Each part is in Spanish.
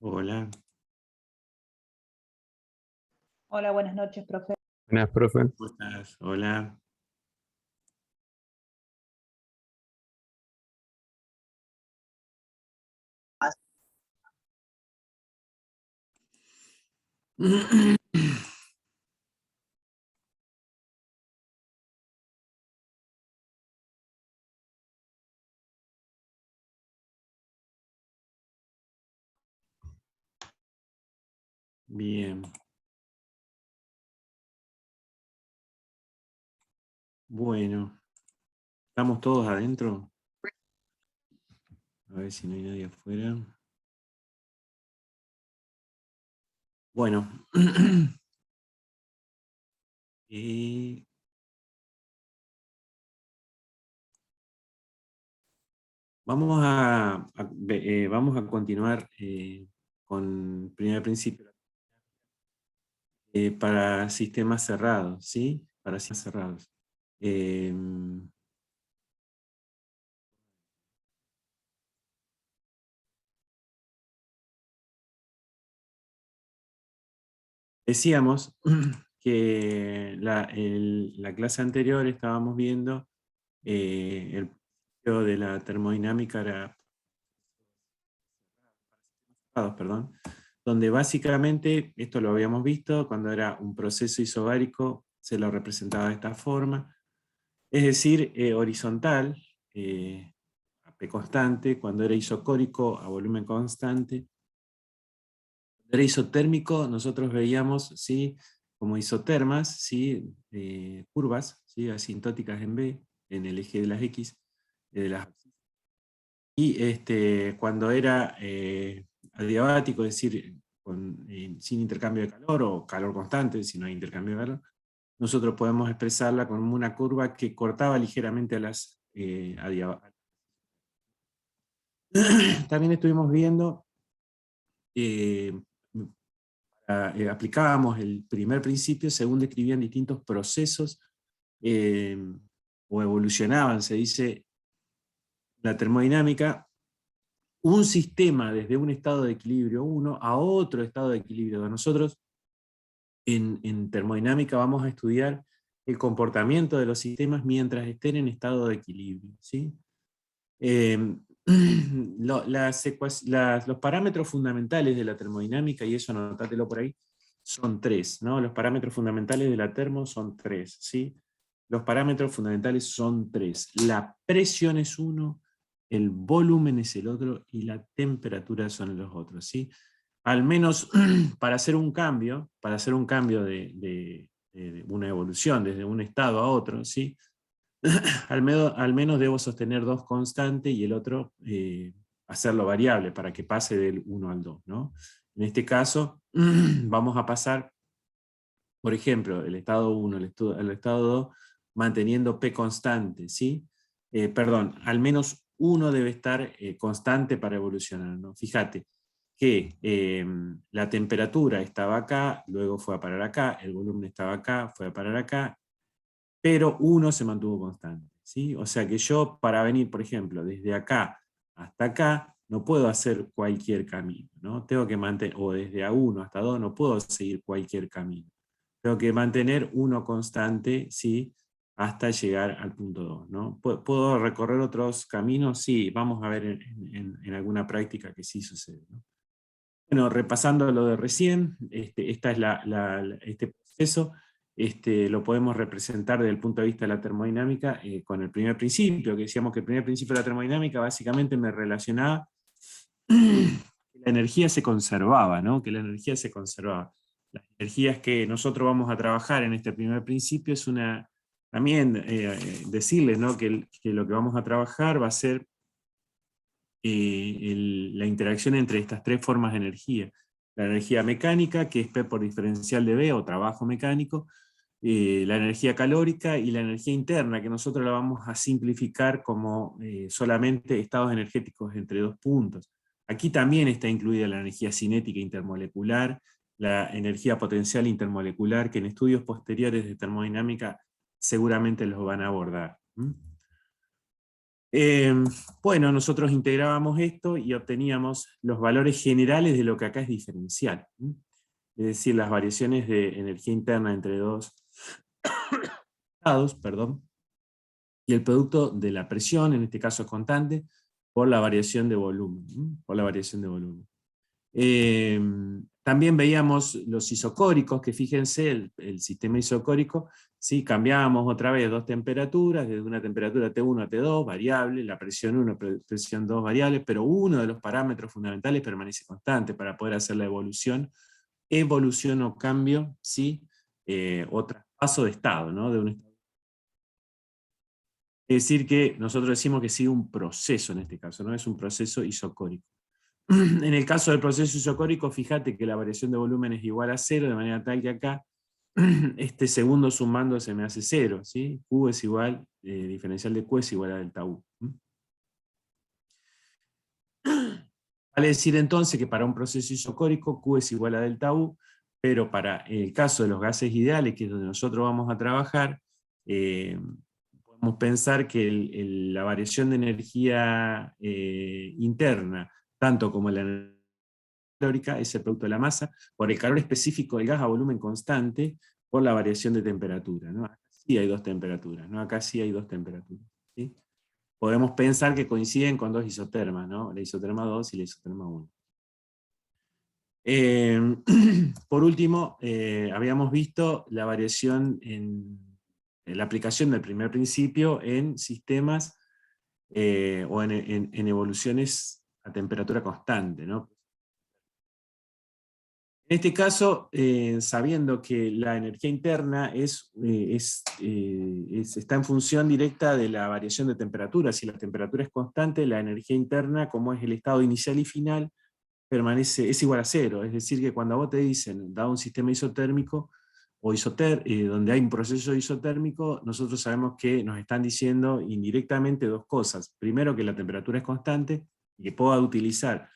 Hola. Hola, buenas noches, profe. Buenas, profe. ¿Cómo estás? Hola. Bien. Bueno, ¿estamos todos adentro? A ver si no hay nadie afuera. Bueno. Vamos a continuar con el primer principio para sistemas cerrados, ¿sí? Para sistemas cerrados. Decíamos que la clase anterior estábamos viendo el principio de la termodinámica perdón, donde básicamente, esto lo habíamos visto, cuando era un proceso isobárico se lo representaba de esta forma, es decir, horizontal, a P constante, cuando era isocórico a volumen constante. Cuando era isotérmico nosotros veíamos, ¿sí?, como isotermas, ¿sí?, curvas, ¿sí?, asintóticas en B, en el eje de las X, y cuando era adiabático, es decir, sin intercambio de calor o calor constante, si no hay intercambio de calor, nosotros podemos expresarla como una curva que cortaba ligeramente a las adiabáticas. También estuvimos viendo, aplicábamos el primer principio según describían distintos procesos o evolucionaban, se dice, la termodinámica, un sistema desde un estado de equilibrio 1 a otro estado de equilibrio 2. Nosotros en termodinámica vamos a estudiar el comportamiento de los sistemas mientras estén en estado de equilibrio, ¿sí? Los parámetros fundamentales de la termodinámica, y eso anotátelo por ahí, son tres, ¿no? Los parámetros fundamentales de la termo son tres, ¿sí? Los parámetros fundamentales son tres. La presión es uno, el volumen es el otro, y la temperatura son los otros, ¿sí? Al menos para hacer un cambio de una evolución desde un estado a otro, ¿sí? al menos debo sostener dos constantes y el otro hacerlo variable para que pase del 1 al 2, ¿no? En este caso, vamos a pasar, por ejemplo, el estado 1 al estado 2, manteniendo P constante, ¿sí? Perdón, al menos uno debe estar constante para evolucionar, ¿no? Fíjate que la temperatura estaba acá, luego fue a parar acá, el volumen estaba acá, fue a parar acá, pero uno se mantuvo constante, ¿sí? O sea que yo, para venir, por ejemplo, desde acá hasta acá, no puedo hacer cualquier camino, ¿no? Tengo que mantener, o desde A1 hasta 2 no puedo seguir cualquier camino. Tengo que mantener uno constante, ¿sí?, hasta llegar al punto 2, ¿no? ¿Puedo recorrer otros caminos? Sí, vamos a ver en alguna práctica que sí sucede, ¿no? Bueno, repasando lo de recién, esta es este proceso, lo podemos representar desde el punto de vista de la termodinámica con el primer principio, que decíamos que el primer principio de la termodinámica básicamente me relacionaba que la energía se conservaba, ¿no? Que la energía se conservaba. Las energías que nosotros vamos a trabajar en este primer principio es también decirles, ¿no?, que lo que vamos a trabajar va a ser la interacción entre estas tres formas de energía. La energía mecánica, que es P por diferencial de B, o trabajo mecánico, la energía calórica y la energía interna, que nosotros la vamos a simplificar como solamente estados energéticos entre dos puntos. Aquí también está incluida la energía cinética intermolecular, la energía potencial intermolecular, que en estudios posteriores de termodinámica seguramente los van a abordar. Bueno, nosotros integrábamos esto y obteníamos los valores generales de lo que acá es diferencial. Es decir, las variaciones de energía interna entre dos estados, perdón, y el producto de la presión, en este caso constante, por la variación de volumen. Por la variación de volumen. También veíamos los isocóricos, que fíjense, el sistema isocórico, ¿sí? Cambiábamos otra vez dos temperaturas, desde una temperatura T1 a T2, variable, la presión 1, presión 2 variables, pero uno de los parámetros fundamentales permanece constante para poder hacer la evolución o cambio, ¿sí? O traspaso de estado, ¿no? De un estado. Es decir, que nosotros decimos que sigue un proceso en este caso, ¿no? Es un proceso isocórico. En el caso del proceso isocórico, fíjate que la variación de volumen es igual a 0, de manera tal que acá este segundo sumando se me hace 0, ¿sí? Q es igual, diferencial de Q es igual a delta U. Vale decir entonces que para un proceso isocórico Q es igual a delta U, pero para el caso de los gases ideales, que es donde nosotros vamos a trabajar, podemos pensar que la variación de energía interna, tanto como la energía calórica, es el producto de la masa, por el calor específico del gas a volumen constante, por la variación de temperatura, ¿no? Acá sí hay dos temperaturas, ¿no? Acá sí hay dos temperaturas, ¿sí? Podemos pensar que coinciden con dos isotermas, ¿no? La isoterma 2 y la isoterma 1. Por último, habíamos visto la variación en la aplicación del primer principio en sistemas o en evoluciones a temperatura constante, ¿no? En este caso, sabiendo que la energía interna está en función directa de la variación de temperatura. Si la temperatura es constante, la energía interna, como es el estado inicial y final, es igual a 0. Es decir, que cuando a vos te dicen, dado un sistema isotérmico, o donde hay un proceso isotérmico, nosotros sabemos que nos están diciendo indirectamente dos cosas. Primero, que la temperatura es constante, y que puedo utilizar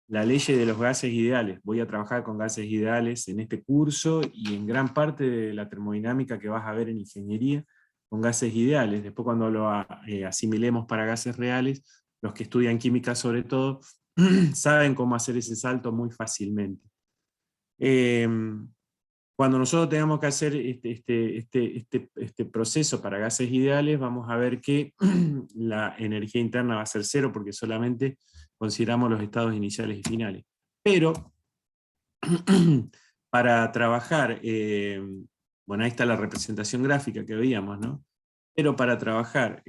la ley de los gases ideales. Voy a trabajar con gases ideales en este curso y en gran parte de la termodinámica que vas a ver en ingeniería con gases ideales. Después cuando lo asimilemos para gases reales, los que estudian química sobre todo, saben cómo hacer ese salto muy fácilmente. Cuando nosotros tengamos que hacer este proceso para gases ideales, vamos a ver que la energía interna va a ser 0 porque solamente consideramos los estados iniciales y finales. Pero para trabajar, bueno, ahí está la representación gráfica que veíamos, ¿no? Pero para trabajar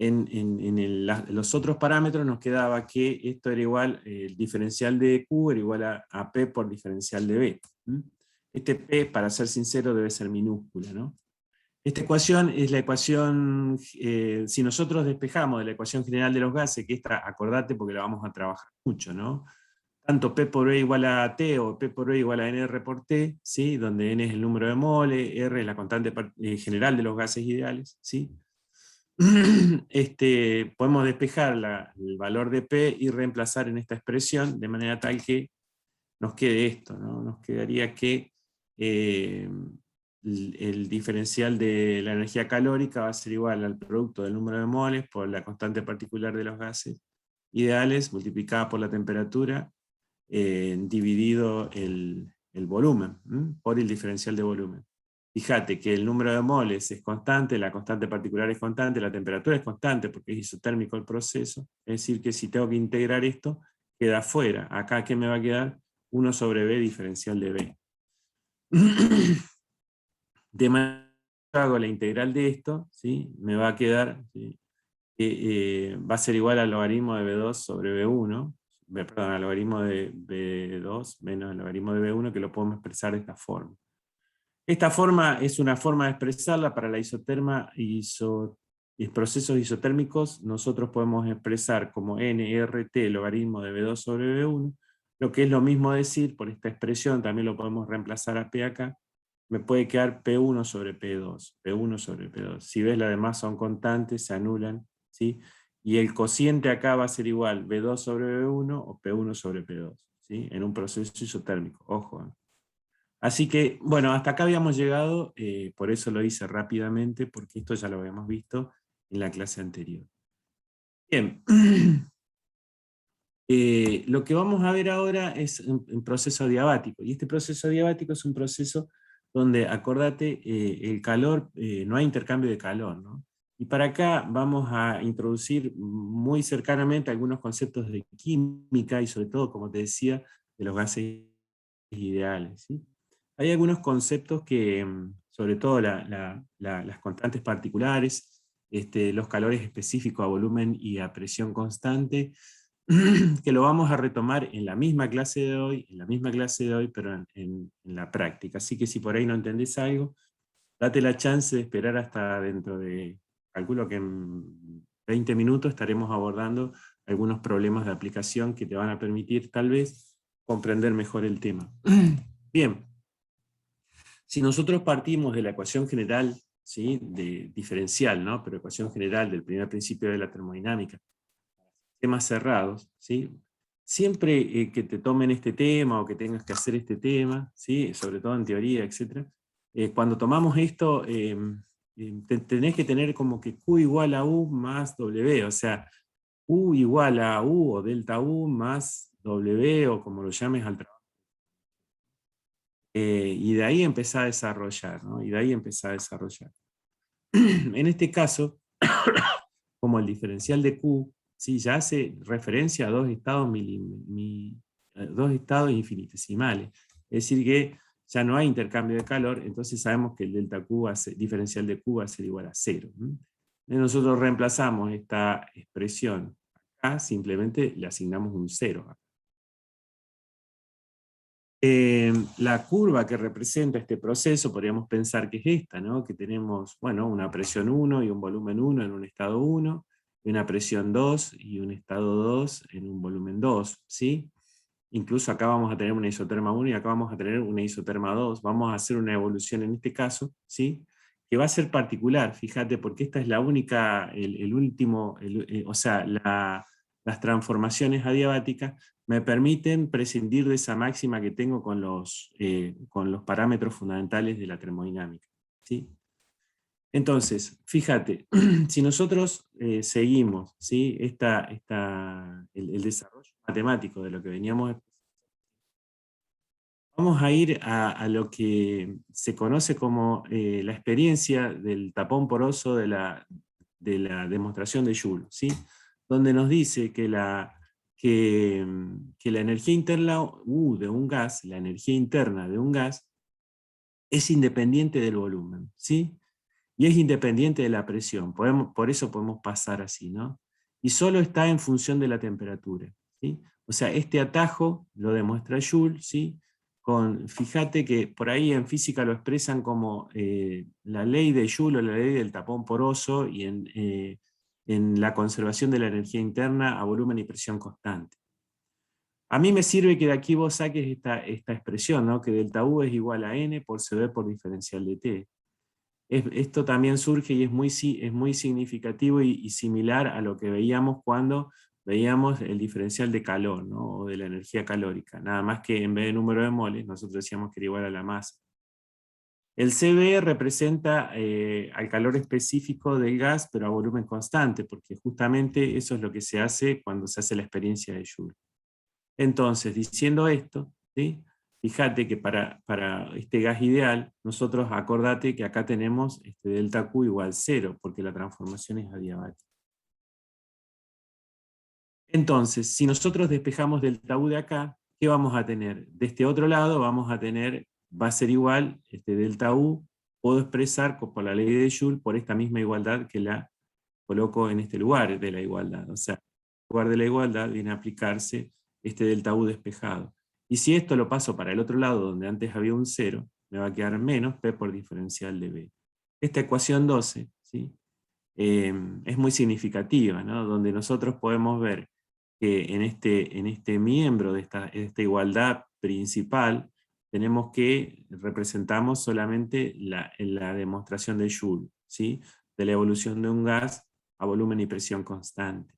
los otros parámetros nos quedaba que esto era igual, el diferencial de Q era igual a P por diferencial de B. Este P, para ser sincero, debe ser minúscula, ¿no? Esta ecuación es la ecuación, si nosotros despejamos de la ecuación general de los gases, que esta, acordate porque la vamos a trabajar mucho, ¿no? Tanto P por E igual a T o P por E igual a NR por T, ¿sí? Donde N es el número de moles, R es la constante general de los gases ideales, ¿sí? Podemos despejar el valor de P y reemplazar en esta expresión de manera tal que nos quede esto, ¿no? Nos quedaría que el diferencial de la energía calórica va a ser igual al producto del número de moles por la constante particular de los gases ideales multiplicada por la temperatura dividido el volumen, por el diferencial de volumen. Fíjate que el número de moles es constante, la constante particular es constante, la temperatura es constante porque es isotérmico el proceso, es decir que si tengo que integrar esto, queda fuera. Acá, ¿qué me va a quedar? 1 sobre B diferencial de B. De manera que hago la integral de esto, ¿sí? Me va a quedar, ¿sí? Va a ser igual al logaritmo de B2 sobre B1, perdón, al logaritmo de B2 menos el logaritmo de B1, que lo podemos expresar de esta forma. Esta forma es una forma de expresarla para la isoterma y procesos isotérmicos. Nosotros podemos expresar como nRT logaritmo de B2 sobre B1, lo que es lo mismo decir, por esta expresión también lo podemos reemplazar a P acá, me puede quedar P1 sobre P2, P1 sobre P2. Si ves, las demás son constantes, se anulan, ¿sí? Y el cociente acá va a ser igual B2 sobre B1 o P1 sobre P2, ¿sí? En un proceso isotérmico, ojo. Así que, bueno, hasta acá habíamos llegado, por eso lo hice rápidamente, porque esto ya lo habíamos visto en la clase anterior. Bien. Lo que vamos a ver ahora es un proceso adiabático, y este proceso adiabático es un proceso donde, acordate, el calor, no hay intercambio de calor, ¿no? Y para acá vamos a introducir muy cercanamente algunos conceptos de química, y sobre todo, como te decía, de los gases ideales, ¿sí? Hay algunos conceptos que, sobre todo las constantes particulares, los calores específicos a volumen y a presión constante, que lo vamos a retomar en la misma clase de hoy, pero en la práctica. Así que si por ahí no entendés algo, date la chance de esperar hasta dentro de, calculo que en 20 minutos estaremos abordando algunos problemas de aplicación que te van a permitir tal vez comprender mejor el tema. Bien, si nosotros partimos de la ecuación general, ¿sí?, de diferencial, ¿no?, pero ecuación general del primer principio de la termodinámica, temas cerrados, ¿sí? Siempre que te tomen este tema o que tengas que hacer este tema, ¿sí?, sobre todo en teoría, etc., cuando tomamos esto, tenés que tener como que Q igual a U más W, o sea, U igual a U o delta U más W, o como lo llames al trabajo. Y de ahí empezá a desarrollar, ¿no? Y de ahí empezá a desarrollar. En este caso, como el diferencial de Q, ¿sí?, ya hace referencia a dos estados infinitesimales. Es decir, que ya no hay intercambio de calor, entonces sabemos que el delta Q diferencial de Q va a ser igual a 0. Nosotros reemplazamos esta expresión acá, simplemente le asignamos un 0. La curva que representa este proceso, podríamos pensar que es esta, ¿no?, que tenemos, bueno, una presión 1 y un volumen 1 en un estado 1, y una presión 2 y un estado 2 en un volumen 2, ¿sí? Incluso acá vamos a tener una isoterma 1 y acá vamos a tener una isoterma 2, vamos a hacer una evolución en este caso, ¿sí?, que va a ser particular, fíjate, porque esta es la única, o sea, las transformaciones adiabáticas me permiten prescindir de esa máxima que tengo con los parámetros fundamentales de la termodinámica, ¿sí? Entonces, fíjate, si nosotros seguimos, ¿sí?, el desarrollo matemático de lo que veníamos, vamos a ir a lo que se conoce como la experiencia del tapón poroso de la demostración de Joule, ¿sí?, donde nos dice que que la energía interna de un gas, la energía interna de un gas, es independiente del volumen, ¿sí?, y es independiente de la presión, por eso podemos pasar así, ¿no? Y solo está en función de la temperatura, ¿sí? O sea, este atajo lo demuestra Joule, ¿sí?, fíjate que por ahí en física lo expresan como la ley de Joule o la ley del tapón poroso, y en la conservación de la energía interna a volumen y presión constante. A mí me sirve que de aquí vos saques esta expresión, ¿no?, que delta U es igual a N por CB por diferencial de T. Esto también surge y es muy significativo y similar a lo que veíamos cuando veíamos el diferencial de calor, ¿no?, o de la energía calórica, nada más que en vez de número de moles, nosotros decíamos que era igual a la masa. El CB representa al calor específico del gas, pero a volumen constante, porque justamente eso es lo que se hace cuando se hace la experiencia de Joule. Entonces, diciendo esto, ¿sí?, fíjate que para este gas ideal, nosotros acordate que acá tenemos delta Q igual 0, porque la transformación es adiabática. Entonces, si nosotros despejamos delta U de acá, ¿qué vamos a tener? De este otro lado vamos a tener, va a ser igual, delta U, puedo expresar por la ley de Joule, por esta misma igualdad que la coloco en este lugar de la igualdad. O sea, en lugar de la igualdad viene a aplicarse este delta U despejado. Y si esto lo paso para el otro lado, donde antes había un 0, me va a quedar menos P por diferencial de B. Esta ecuación 12, ¿sí?, es muy significativa, ¿no?, donde nosotros podemos ver que en este miembro de esta igualdad principal, tenemos que representamos solamente la demostración de Joule, ¿sí?, de la evolución de un gas a volumen y presión constante,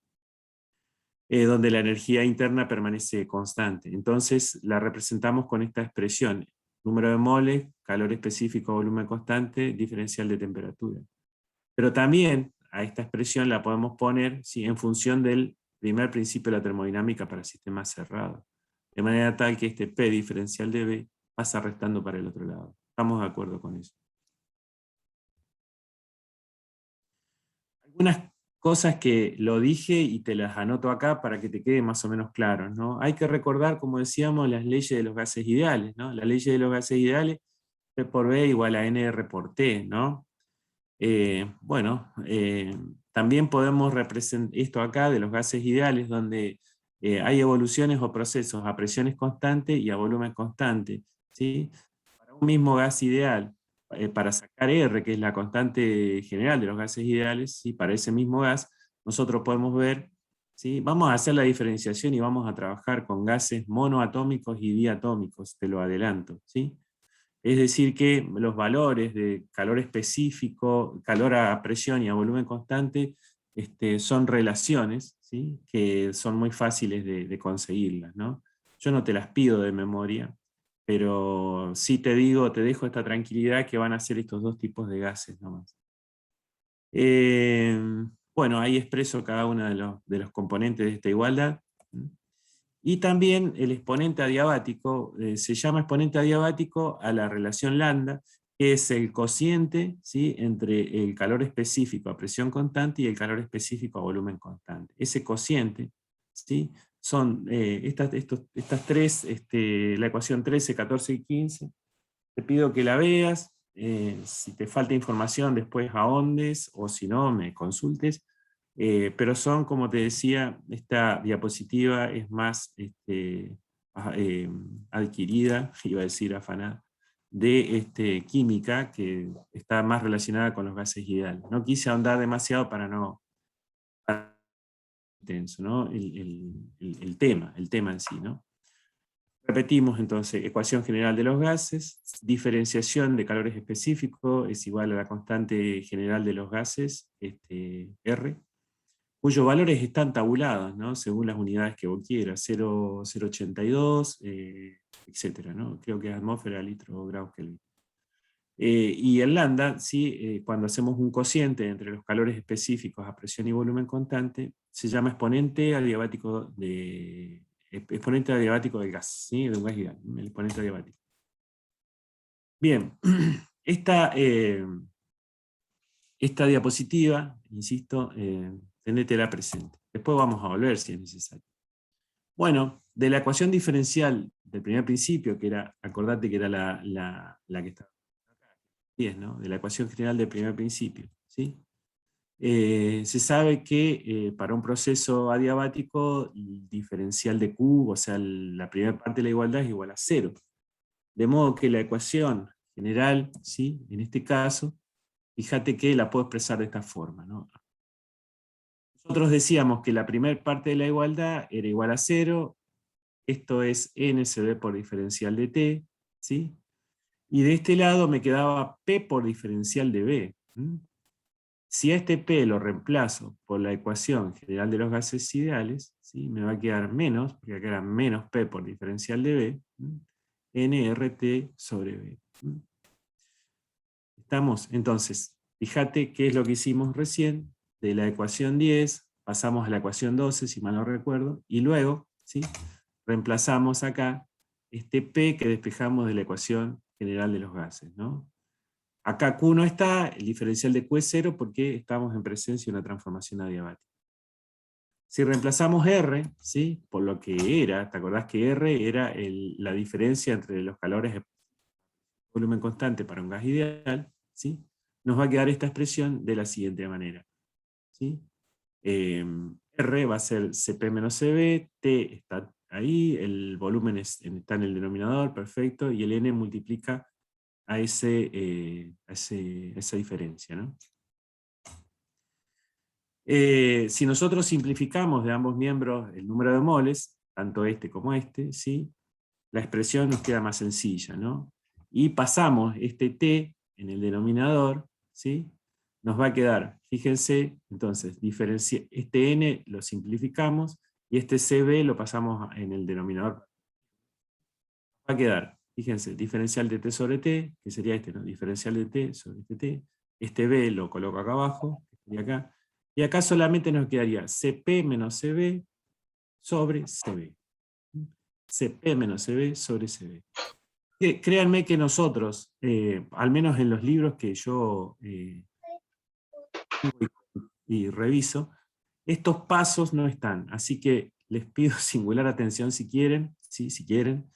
donde la energía interna permanece constante. Entonces la representamos con esta expresión: número de moles, calor específico a volumen constante, diferencial de temperatura. Pero también a esta expresión la podemos poner, ¿sí?, en función del primer principio de la termodinámica para sistemas cerrados. De manera tal que este P diferencial de B pasa restando para el otro lado. ¿Estamos de acuerdo con eso? Algunas cosas que lo dije y te las anoto acá para que te quede más o menos claro, ¿no? Hay que recordar, como decíamos, las leyes de los gases ideales, ¿no? Las leyes de los gases ideales, P por B igual a NR por T, ¿no? También podemos representar esto acá de los gases ideales, donde hay evoluciones o procesos a presiones constantes y a volumen constante, ¿sí? Para un mismo gas ideal, para sacar R, que es la constante general de los gases ideales, ¿sí?, para ese mismo gas, nosotros podemos ver, ¿sí?, vamos a hacer la diferenciación y vamos a trabajar con gases monoatómicos y diatómicos, te lo adelanto, ¿sí? Es decir que los valores de calor específico, calor a presión y a volumen constante, son relaciones, ¿sí?, que son muy fáciles de conseguirlas, ¿no? Yo no te las pido de memoria, pero sí te digo, te dejo esta tranquilidad que van a ser estos dos tipos de gases nomás. Bueno, ahí expreso cada uno de los componentes de esta igualdad. Y también el exponente adiabático, se llama exponente adiabático a la relación lambda, que es el cociente, ¿sí?, entre el calor específico a presión constante y el calor específico a volumen constante. Ese cociente, ¿sí?, son estas tres, la ecuación 13, 14 y 15. Te pido que la veas, si te falta información después ahondes, o si no, me consultes. Pero son, como te decía, esta diapositiva es más adquirida, iba a decir afanada, de química, que está más relacionada con los gases ideales. No quise ahondar demasiado para no intenso, ¿no? El tema en sí, ¿no? Repetimos entonces, ecuación general de los gases, diferenciación de calores específicos es igual a la constante general de los gases, R, cuyos valores están tabulados, ¿no?, según las unidades que vos quieras, 0,082, etcétera, ¿no? Creo que es atmósfera, litro, grados Kelvin. Y el lambda, ¿sí?, cuando hacemos un cociente entre los calores específicos a presión y volumen constante, se llama exponente adiabático del gas, ¿sí?, de un gas ideal, el exponente adiabático. Bien, esta diapositiva, insisto, tenétela presente. Después vamos a volver si es necesario. Bueno, de la ecuación diferencial del primer principio, que era, acordate que era la que está acá, 10, ¿no?, de la ecuación general del primer principio, ¿sí? Se sabe que para un proceso adiabático, el diferencial de Q, o sea, la primera parte de la igualdad es igual a 0. De modo que la ecuación general, ¿sí?, en este caso, fíjate que la puedo expresar de esta forma, ¿no? Nosotros decíamos que la primera parte de la igualdad era igual a 0, esto es NCB por diferencial de T, ¿sí? Y de este lado me quedaba P por diferencial de B. Si a este P lo reemplazo por la ecuación general de los gases ideales, ¿sí?, me va a quedar menos, porque acá era menos P por diferencial de B, nRT sobre B. ¿Estamos? Entonces, fíjate qué es lo que hicimos recién. De la ecuación 10 pasamos a la ecuación 12, si mal no recuerdo, y luego, ¿sí?, reemplazamos acá este P que despejamos de la ecuación general de los gases, ¿no? Acá Q no está, el diferencial de Q es 0 porque estamos en presencia de una transformación adiabática. Si reemplazamos R, ¿sí?, por lo que era, ¿te acordás que R era la diferencia entre los calores de volumen constante para un gas ideal? ¿Sí? Nos va a quedar esta expresión de la siguiente manera, ¿sí? R va a ser Cp menos Cb, T está ahí, el volumen está en el denominador, perfecto, y el N multiplica a esa diferencia, ¿no? Si nosotros simplificamos de ambos miembros el número de moles, tanto este como este, ¿sí?, la expresión nos queda más sencilla, ¿no? Y pasamos este T en el denominador, ¿sí?, nos va a quedar, fíjense, entonces, este N lo simplificamos, y este CB lo pasamos en el denominador. Va a quedar, fíjense, diferencial de T sobre T, que sería este, ¿no?, diferencial de T sobre este T. Este B lo coloco acá abajo, que sería acá, Y acá solamente nos quedaría CP menos CB sobre CB. CP menos CB sobre CB. Créanme que nosotros, al menos en los libros que yo y reviso, estos pasos no están, así que les pido singular atención si quieren, ¿sí? Si quieren,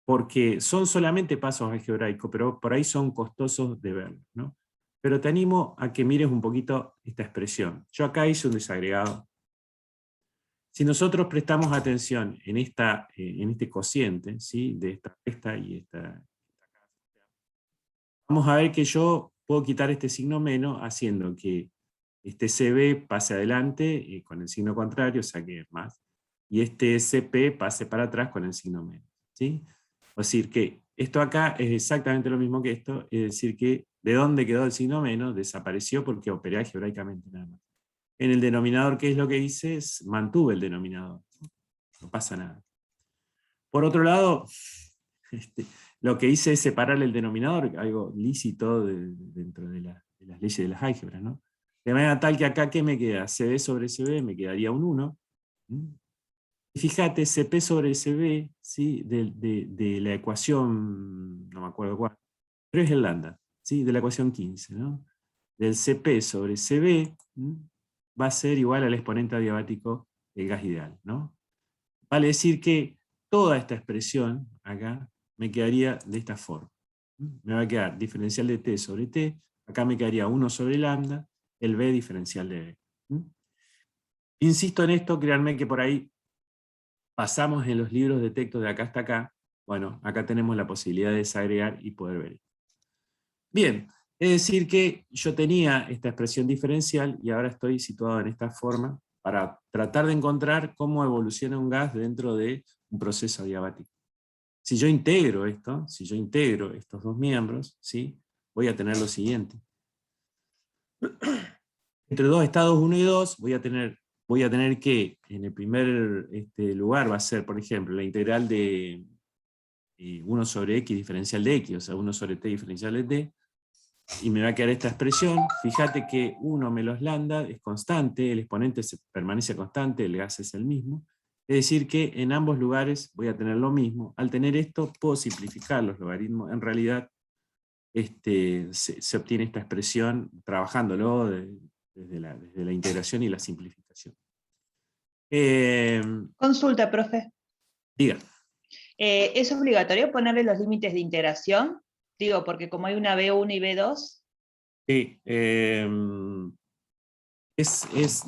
porque son solamente pasos algebraicos, pero por ahí son costosos de ver, ¿no? Pero te animo a que mires un poquito esta expresión. Yo acá hice un desagregado. Si nosotros prestamos atención en este cociente, ¿sí? De esta y esta, vamos a ver que yo puedo quitar este signo menos haciendo que este CB pase adelante con el signo contrario, o sea que es más, y este CP pase para atrás con el signo menos. ¿Sí? Es decir, que esto acá es exactamente lo mismo que esto, es decir, que de dónde quedó el signo menos desapareció porque operé algebraicamente nada más. En el denominador, ¿qué es lo que hice? Mantuve el denominador. No pasa nada. Por otro lado, lo que hice es separar el denominador, algo lícito dentro de las leyes de las álgebras, ¿no? De manera tal que acá, ¿qué me queda? CB sobre CB me quedaría un 1. Y fíjate, CP sobre CB, ¿sí? de la ecuación, no me acuerdo cuál, pero es el lambda, ¿sí? De la ecuación 15, ¿no? Del CP sobre CB va a ser igual al exponente adiabático del gas ideal, ¿no? Vale decir que toda esta expresión acá me quedaría de esta forma. Me va a quedar diferencial de t sobre t, acá me quedaría 1 sobre lambda, el b diferencial de b. Insisto en esto, créanme que por ahí pasamos en los libros de texto de acá hasta acá. Bueno, acá tenemos la posibilidad de desagregar y poder ver esto. Bien, es decir que yo tenía esta expresión diferencial y ahora estoy situado en esta forma para tratar de encontrar cómo evoluciona un gas dentro de un proceso adiabático. Si yo integro esto, si yo integro estos dos miembros, ¿sí? Voy a tener lo siguiente. Entre dos estados 1 y 2 voy a tener que, en el primer lugar va a ser, por ejemplo, la integral de 1 sobre x diferencial de x, o sea, 1 sobre t diferencial de t, y me va a quedar esta expresión. Fíjate que 1 menos lambda es constante, el exponente permanece constante, el gas es el mismo. Es decir que en ambos lugares voy a tener lo mismo. Al tener esto puedo simplificar los logaritmos. En realidad se obtiene esta expresión trabajándolo desde la integración y la simplificación. Consulta, profe. Diga. ¿Es obligatorio ponerle los límites de integración? Digo, porque como hay una B1 y B2. Sí,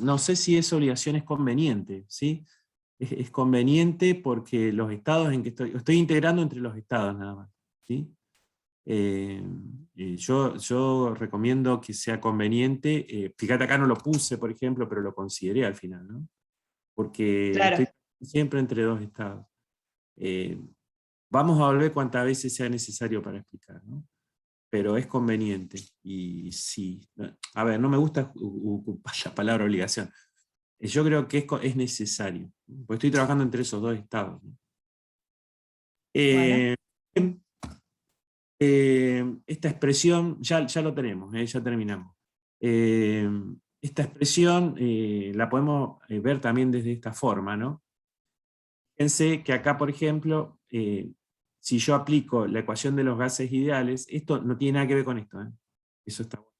no sé si esa obligación es conveniente, ¿sí? Es conveniente porque los estados en que estoy integrando entre los estados nada más, ¿sí? Yo recomiendo que sea conveniente, fíjate acá no lo puse, por ejemplo, pero lo consideré al final, ¿no? Porque Claro. estoy siempre entre dos estados. Vamos a volver cuantas veces sea necesario para explicar, ¿no? Pero es conveniente, y sí. A ver, no me gusta ocupar la palabra obligación. Yo creo que es necesario, porque estoy trabajando entre esos dos estados, ¿no? Bueno. Esta expresión, ya lo tenemos, ya terminamos. Esta expresión la podemos ver también desde esta forma, ¿no? Fíjense que acá, por ejemplo, si yo aplico la ecuación de los gases ideales, esto no tiene nada que ver con esto, ¿eh? Eso está bueno.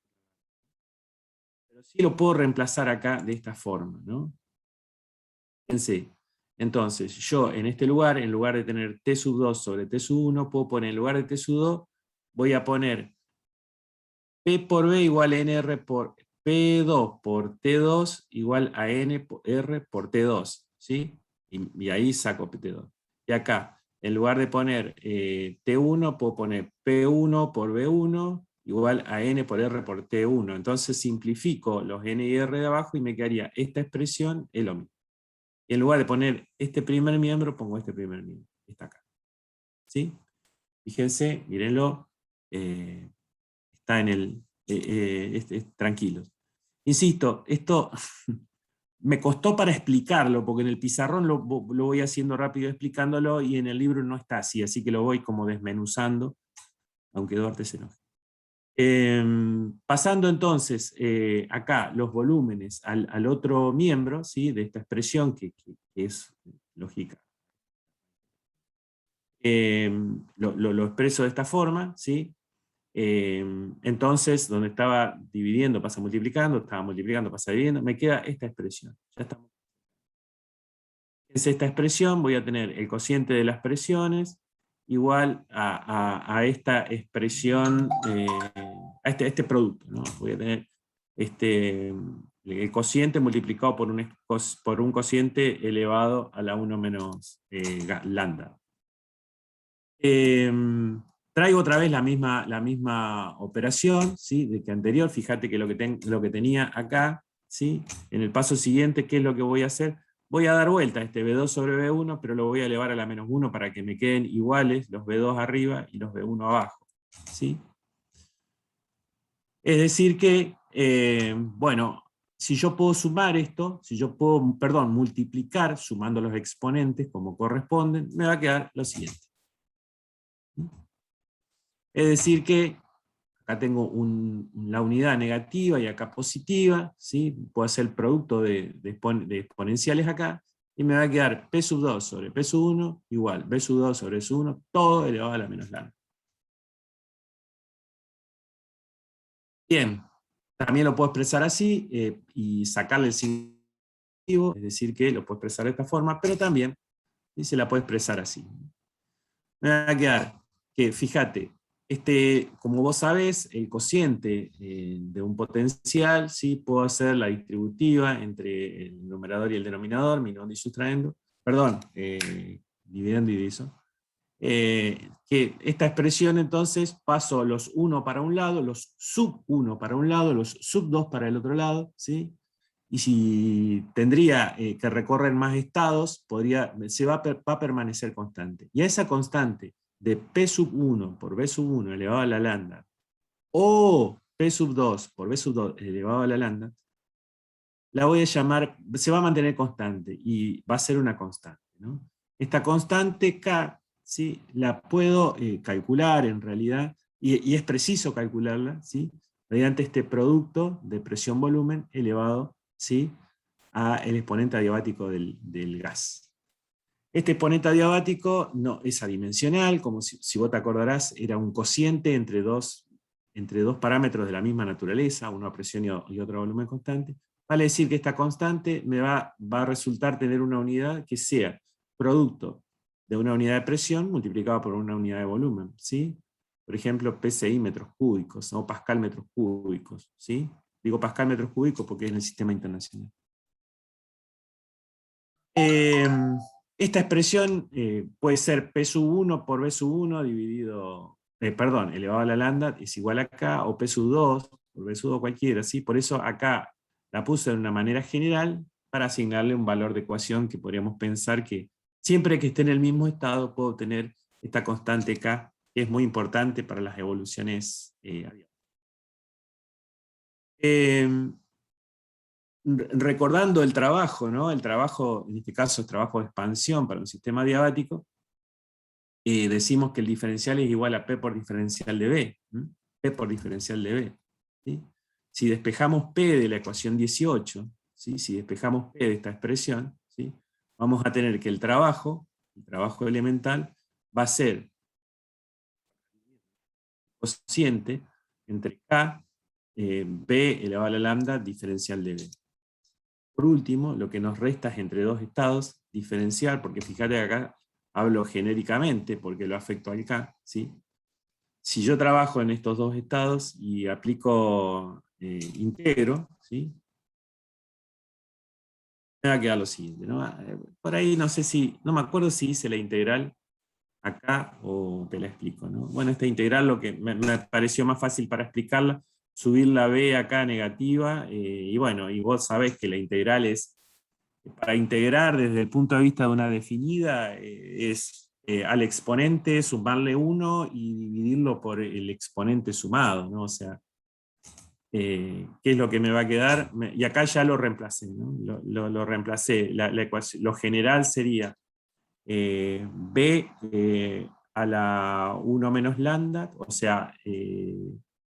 Pero sí lo puedo reemplazar acá de esta forma, ¿no? Fíjense, entonces yo en este lugar, en lugar de tener t sub 2 sobre t sub 1, puedo poner en lugar de t sub 2, voy a poner P por B igual a NR por P2 por T2 igual a N por R por T2, ¿sí? Y ahí saco PT2. Y acá, en lugar de poner T1, puedo poner P1 por B1 igual a N por R por T1. Entonces simplifico los N y R de abajo y me quedaría esta expresión, es lo mismo. Y en lugar de poner este primer miembro, pongo este primer miembro. Está acá. ¿Sí? Fíjense, mírenlo. Está en el... tranquilos. Insisto, esto me costó para explicarlo, porque en el pizarrón lo voy haciendo rápido explicándolo, y en el libro no está así que lo voy como desmenuzando, aunque Duarte se enoje. Pasando entonces acá los volúmenes al otro miembro, ¿sí? De esta expresión que es lógica. Lo expreso de esta forma, ¿sí? Entonces, donde estaba dividiendo pasa multiplicando, estaba multiplicando pasa dividiendo, me queda esta expresión. Ya estamos. Es esta expresión, voy a tener el cociente de las presiones igual a esta expresión, a este producto, ¿no? Voy a tener el cociente multiplicado por un cociente elevado a la 1 menos lambda. Traigo otra vez la misma operación, ¿sí? De que anterior, fíjate que lo que tenía acá, ¿sí? En el paso siguiente, ¿qué es lo que voy a hacer? Voy a dar vuelta a este B2 sobre B1, pero lo voy a elevar a la menos 1 para que me queden iguales los B2 arriba y los B1 abajo, ¿sí? Es decir que, bueno, si yo puedo sumar esto, si yo puedo, perdón, multiplicar sumando los exponentes como corresponden, me va a quedar lo siguiente. Es decir que acá tengo la unidad negativa y acá positiva, ¿sí? Puedo hacer el producto de exponenciales acá, y me va a quedar P sub 2 sobre P sub 1 igual B sub 2 sobre B sub 1, todo elevado a la menos lambda. Bien, también lo puedo expresar así y sacarle el signo, es decir que lo puedo expresar de esta forma, pero también se la puede expresar así. Me va a quedar que, fíjate, como vos sabés, el cociente de un potencial, ¿sí? Puedo hacer la distributiva entre el numerador y el denominador, minando y sustrayendo, perdón, dividiendo y diviso. Que esta expresión entonces paso los 1 para un lado, los sub 1 para un lado, los sub 2 para el otro lado, ¿sí? Y si tendría que recorrer más estados, va a permanecer constante. Y a esa constante de P sub 1 por B sub 1 elevado a la lambda, o P sub 2 por B sub 2 elevado a la lambda, la voy a llamar, se va a mantener constante, y va a ser una constante, ¿no? Esta constante K, ¿sí? La puedo calcular en realidad, y es preciso calcularla, ¿sí? Mediante este producto de presión-volumen elevado, ¿sí? A el exponente adiabático del gas. Este exponente adiabático no es adimensional, como si vos te acordarás, era un cociente entre dos parámetros de la misma naturaleza, uno a presión y otro a volumen constante. Vale decir que esta constante me va a resultar tener una unidad que sea producto de una unidad de presión multiplicada por una unidad de volumen, ¿sí? Por ejemplo, PSI metros cúbicos, o Pascal metros cúbicos, ¿sí? Digo Pascal metros cúbicos porque es en el sistema internacional. Esta expresión puede ser P sub 1 por B sub 1 dividido, elevado a la lambda es igual a K, o P sub 2 por B sub 2 cualquiera, ¿sí? Por eso acá la puse de una manera general para asignarle un valor de ecuación que podríamos pensar que siempre que esté en el mismo estado puedo obtener esta constante K, que es muy importante para las evoluciones abiertas. Recordando el trabajo, ¿no? El trabajo, en este caso es trabajo de expansión para un sistema adiabático, decimos que el diferencial es igual a P por diferencial de B. P por diferencial de B. ¿Sí? Si despejamos P de la ecuación 18, ¿sí? Si despejamos P de esta expresión, ¿sí? Vamos a tener que el trabajo elemental, va a ser cociente entre K, B elevado a la lambda, diferencial de B. Por último, lo que nos resta es entre dos estados, diferencial, porque fíjate acá hablo genéricamente, porque lo afecto al K, ¿sí? Si yo trabajo en estos dos estados y aplico integro, ¿sí? Me va a quedar lo siguiente, ¿no? Por ahí no sé no me acuerdo si hice la integral acá o te la explico, ¿no? Bueno, esta integral lo que me pareció más fácil para explicarla, subir la B acá negativa, y bueno, y vos sabés que la integral es, para integrar desde el punto de vista de una definida, es al exponente sumarle 1 y dividirlo por el exponente sumado, ¿no? O sea, ¿qué es lo que me va a quedar? Y acá ya lo reemplacé, ¿no? Lo reemplacé. La ecuación, lo general sería B a la 1 menos lambda, o sea,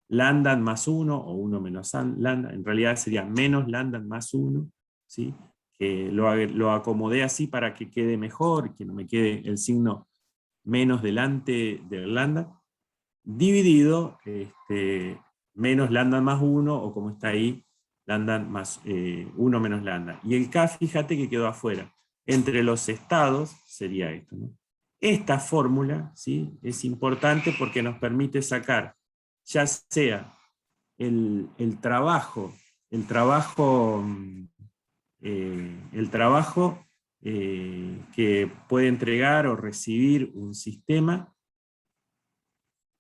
lambda más 1 o 1 menos lambda, en realidad sería menos lambda más 1, ¿sí? Que lo acomodé así para que quede mejor, que no me quede el signo menos delante del lambda, dividido menos lambda más 1, o como está ahí, lambda más 1 menos lambda. Y el K, fíjate que quedó afuera. Entre los estados sería esto, ¿no? Esta fórmula, ¿sí?, es importante porque nos permite sacar, ya sea el trabajo que puede entregar o recibir un sistema,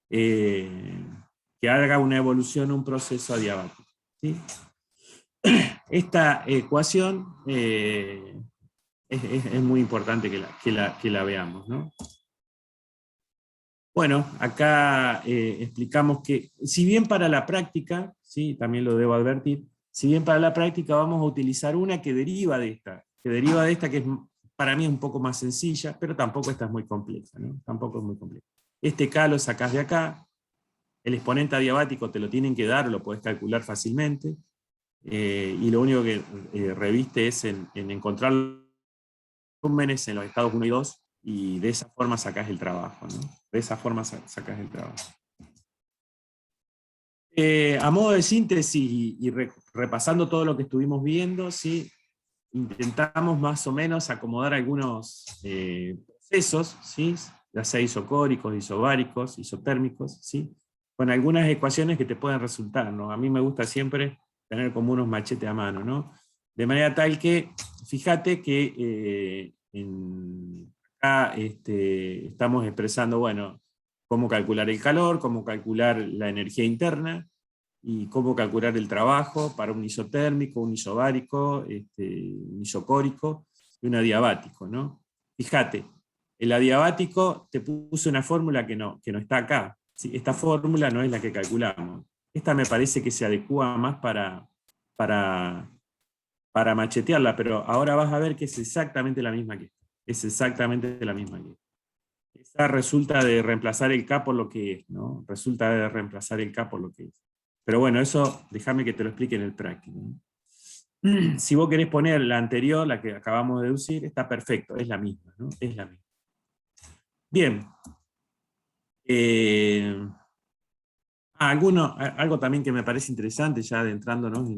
que haga una evolución, un proceso adiabático, ¿sí? Esta ecuación es muy importante que la veamos, ¿no? Bueno, acá explicamos que, si bien para la práctica, ¿sí?, también lo debo advertir, si bien para la práctica vamos a utilizar una que deriva de esta, que es, para mí, un poco más sencilla, pero tampoco esta es muy compleja, ¿no? Tampoco es muy compleja. Este K lo sacás de acá, el exponente adiabático te lo tienen que dar, lo podés calcular fácilmente, y lo único que reviste es en encontrar los volúmenes en los estados 1 y 2, y de esa forma sacás el trabajo, ¿no? De esa forma sacás el trabajo. A modo de síntesis y repasando todo lo que estuvimos viendo, ¿sí?, intentamos más o menos acomodar algunos procesos, ¿sí?, ya sea isocóricos, isobáricos, isotérmicos, ¿sí?, con algunas ecuaciones que te pueden resultar, ¿no? A mí me gusta siempre tener como unos machetes a mano, ¿no? De manera tal que, fíjate que acá estamos expresando, bueno, cómo calcular el calor, cómo calcular la energía interna, y cómo calcular el trabajo para un isotérmico, un isobárico, un isocórico y un adiabático, ¿no? Fíjate, el adiabático te puse una fórmula que no está acá, ¿sí? Esta fórmula no es la que calculamos. Esta me parece que se adecua más para machetearla, pero ahora vas a ver que es exactamente la misma que esta. Es exactamente la misma que esta. Esa resulta de reemplazar el K por lo que es, ¿no? Resulta de reemplazar el K por lo que es. Pero bueno, eso déjame que te lo explique en el práctico, ¿no? Si vos querés poner la anterior, la que acabamos de deducir, está perfecto, es la misma, ¿no? Es la misma. Bien. Algo también que me parece interesante, ya adentrándonos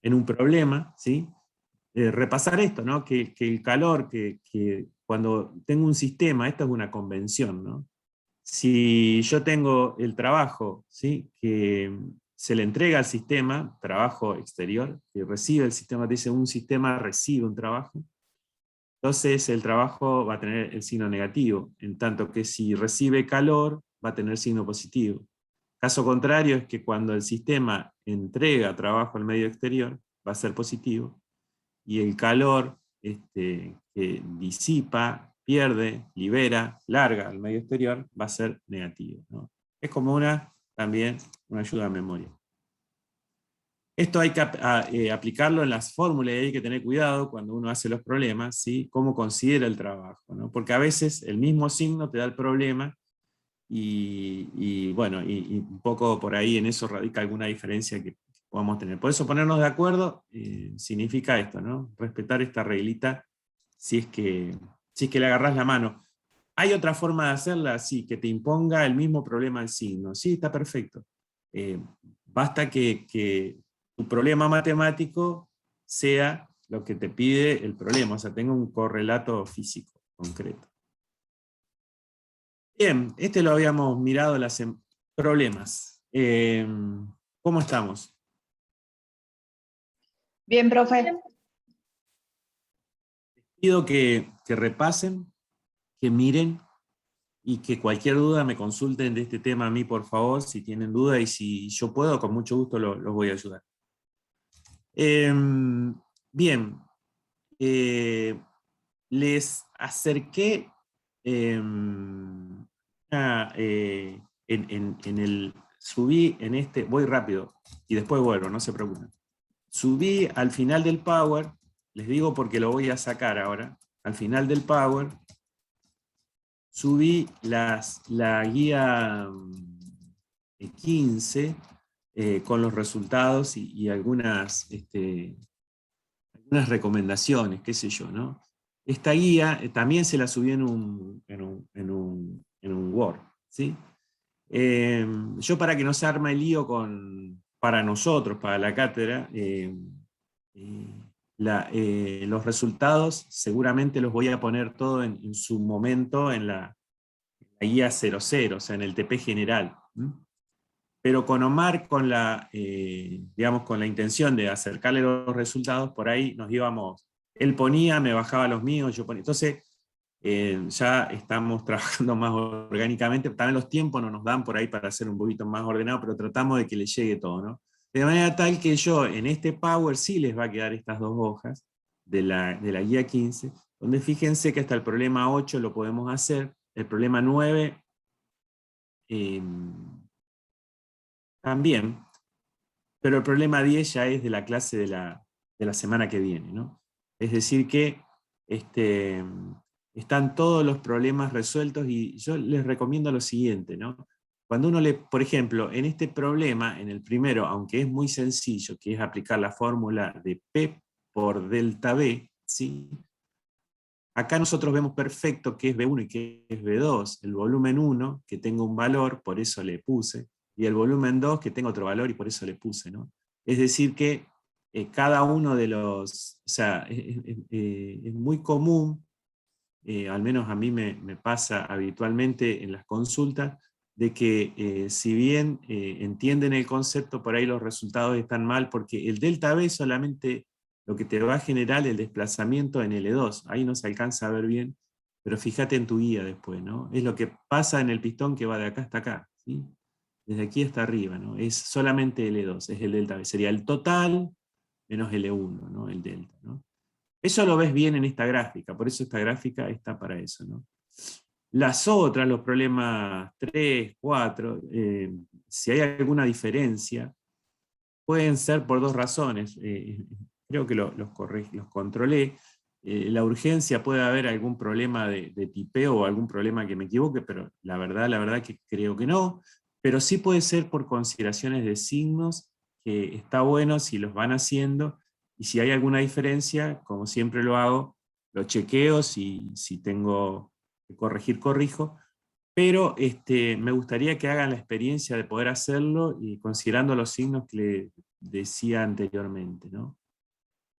en un problema, ¿sí? Repasar esto, ¿no? Que el calor, que cuando tengo un sistema, esta es una convención, ¿no? Si yo tengo el trabajo, ¿sí?, que se le entrega al sistema, trabajo exterior, que recibe el sistema, dice un sistema recibe un trabajo, entonces el trabajo va a tener el signo negativo, en tanto que si recibe calor, va a tener signo positivo. Caso contrario es que cuando el sistema entrega trabajo al medio exterior, va a ser positivo, y el calor que disipa, pierde, libera, larga al medio exterior, va a ser negativo, ¿no? Es como también una ayuda a memoria. Esto hay que aplicarlo en las fórmulas, y hay que tener cuidado cuando uno hace los problemas, ¿sí?, cómo considera el trabajo, ¿no? Porque a veces el mismo signo te da el problema, y bueno, y un poco por ahí en eso radica alguna diferencia que podamos tener. Por eso ponernos de acuerdo significa esto, ¿no? Respetar esta reglita si es que le agarrás la mano. ¿Hay otra forma de hacerla? Sí, que te imponga el mismo problema el signo. Sí, está perfecto. Basta que tu problema matemático sea lo que te pide el problema, o sea, tenga un correlato físico concreto. Bien, este lo habíamos mirado problemas. ¿Cómo estamos? Bien, profe. Pido que repasen, que miren, y que cualquier duda me consulten de este tema a mí, por favor, si tienen duda, y si yo puedo, con mucho gusto los voy a ayudar. Bien, les acerqué subí en voy rápido y después vuelvo, no se preocupen. Subí al final del Power, les digo porque lo voy a sacar ahora, al final del Power, subí la guía 15 con los resultados y algunas, algunas recomendaciones, qué sé yo, ¿no? Esta guía también se la subí en un Word, ¿sí? Yo, para que no se arme el lío para nosotros, para la cátedra, los resultados seguramente los voy a poner todo en su momento en la guía 00, o sea, en el TP general. Pero con Omar, digamos, con la intención de acercarle los resultados, por ahí nos íbamos, él ponía, me bajaba los míos, yo ponía. Entonces, ya estamos trabajando más orgánicamente, también los tiempos no nos dan por ahí para hacer un poquito más ordenado, pero tratamos de que le llegue todo, ¿no? De manera tal que yo en este Power sí les va a quedar estas 2 hojas de la guía 15, donde fíjense que hasta el problema 8 lo podemos hacer, el problema 9 también, pero el problema 10 ya es de la clase de la semana que viene, ¿no? Es decir que están todos los problemas resueltos, y yo les recomiendo lo siguiente, ¿no? Cuando uno por ejemplo, en este problema, en el primero, aunque es muy sencillo, que es aplicar la fórmula de P por delta B, ¿sí? Acá nosotros vemos perfecto qué es B1 y qué es B2, el volumen 1, que tengo un valor, por eso le puse, y el volumen 2, que tengo otro valor y por eso le puse, ¿no? Es decir que cada uno de los, o sea, es muy común, al menos a mí me pasa habitualmente en las consultas, de que si bien entienden el concepto, por ahí los resultados están mal, porque el delta B solamente lo que te va a generar el desplazamiento en L2, ahí no se alcanza a ver bien, pero fíjate en tu guía después, ¿no? Es lo que pasa en el pistón que va de acá hasta acá, ¿sí? Desde aquí hasta arriba, ¿no? Es solamente L2, es el delta B, sería el total menos L1, ¿no? El delta, ¿no? Eso lo ves bien en esta gráfica, por eso esta gráfica está para eso, ¿no? Las otras, los problemas 3, 4, si hay alguna diferencia, pueden ser por 2 razones. Creo que los controlé. La urgencia, puede haber algún problema de tipeo o algún problema que me equivoque, pero la verdad que creo que no. Pero sí puede ser por consideraciones de signos, que está bueno si los van haciendo, y si hay alguna diferencia, como siempre lo hago, lo chequeo, si tengo que corregir, corrijo, pero me gustaría que hagan la experiencia de poder hacerlo y considerando los signos que le decía anteriormente, ¿no?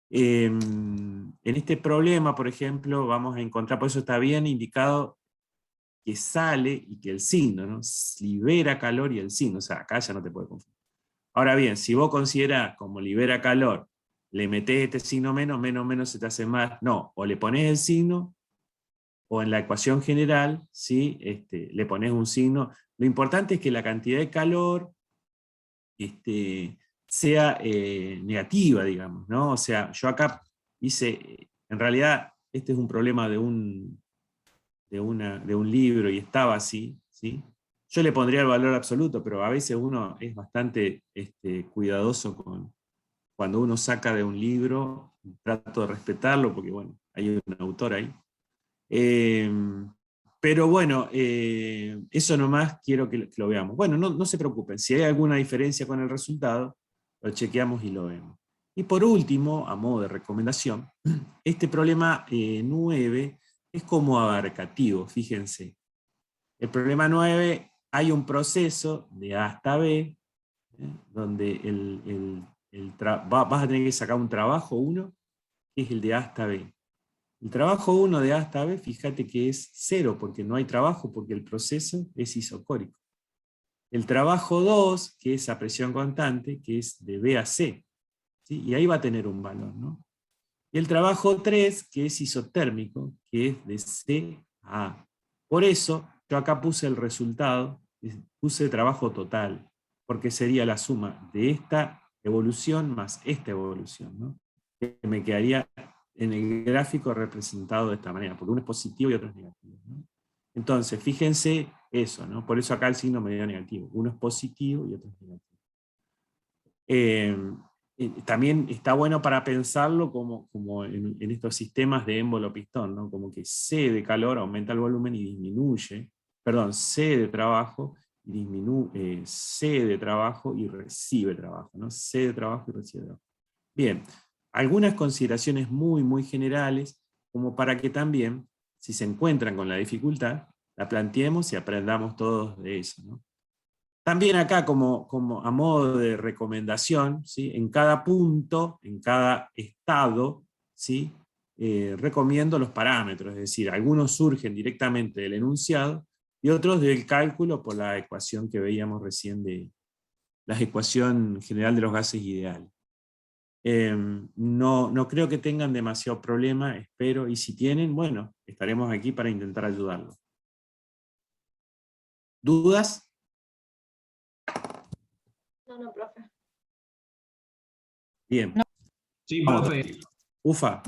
En este problema, por ejemplo, vamos a encontrar, por eso está bien indicado que sale y que el signo, ¿no? Libera calor y el signo, o sea, acá ya no te puede confundir. Ahora bien, si vos considerás como libera calor, le metés este signo menos, menos se te hace más, no, o le pones el signo, o en la ecuación general, ¿sí? Le pones un signo. Lo importante es que la cantidad de calor sea negativa, digamos, ¿no? O sea, yo acá hice, en realidad, este es un problema de un libro y estaba así, ¿sí? Yo le pondría el valor absoluto, pero a veces uno es bastante cuidadoso cuando uno saca de un libro, trato de respetarlo porque, bueno, hay un autor ahí. Eh, pero bueno, eso nomás quiero que lo veamos. Bueno, no se preocupen, si hay alguna diferencia con el resultado, lo chequeamos y lo vemos. Y por último, a modo de recomendación, este problema 9 es como abarcativo, fíjense. El problema 9, hay un proceso de A hasta B, donde vas a tener que sacar un trabajo 1, que es el de A hasta B. El trabajo 1 de A hasta B, fíjate que es 0, porque no hay trabajo, porque el proceso es isocórico. El trabajo 2, que es a presión constante, que es de B a C, ¿sí? Y ahí va a tener un valor, ¿no? Y el trabajo 3, que es isotérmico, que es de C a A. Por eso, yo acá puse el resultado, puse trabajo total, porque sería la suma de esta evolución más esta evolución, ¿no? Que me quedaría en el gráfico representado de esta manera, porque uno es positivo y otro es negativo, ¿no? Entonces, fíjense eso, ¿no? Por eso acá el signo me dio negativo. Uno es positivo y otro es negativo. También está bueno para pensarlo como en estos sistemas de émbolo-pistón, ¿no? Como que C de calor aumenta el volumen y disminuye, perdón, C de trabajo C de trabajo y recibe trabajo, ¿no? C de trabajo y recibe trabajo. Bien, algunas consideraciones muy, muy generales, como para que también, si se encuentran con la dificultad, la planteemos y aprendamos todos de eso, ¿no? También acá, como a modo de recomendación, ¿sí? En cada punto, en cada estado, ¿sí? Recomiendo los parámetros, es decir, algunos surgen directamente del enunciado y otros del cálculo por la ecuación que veíamos recién de la ecuación general de los gases ideales. No creo que tengan demasiado problema, espero, y si tienen, bueno, estaremos aquí para intentar ayudarlos. ¿Dudas? No, profe. Bien. Sí, Vamos. profe. Ufa.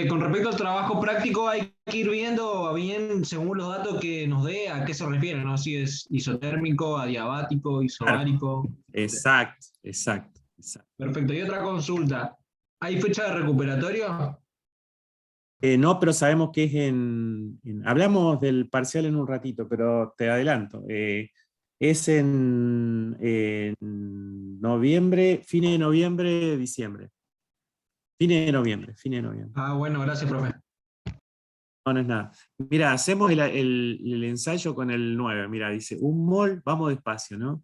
Con respecto al trabajo práctico, hay que ir viendo bien, según los datos que nos dé, a qué se refiere, ¿no? Si es isotérmico, adiabático, isobárico. Exacto. Perfecto. Y otra consulta. ¿Hay fecha de recuperatorio? No, pero sabemos que es hablamos del parcial en un ratito, pero te adelanto. Es en noviembre, fines de noviembre, diciembre. Fines de noviembre. Ah, bueno, gracias, profe. No es nada. Mira, hacemos el ensayo con el 9. Mira, dice, un mol, vamos despacio, ¿no?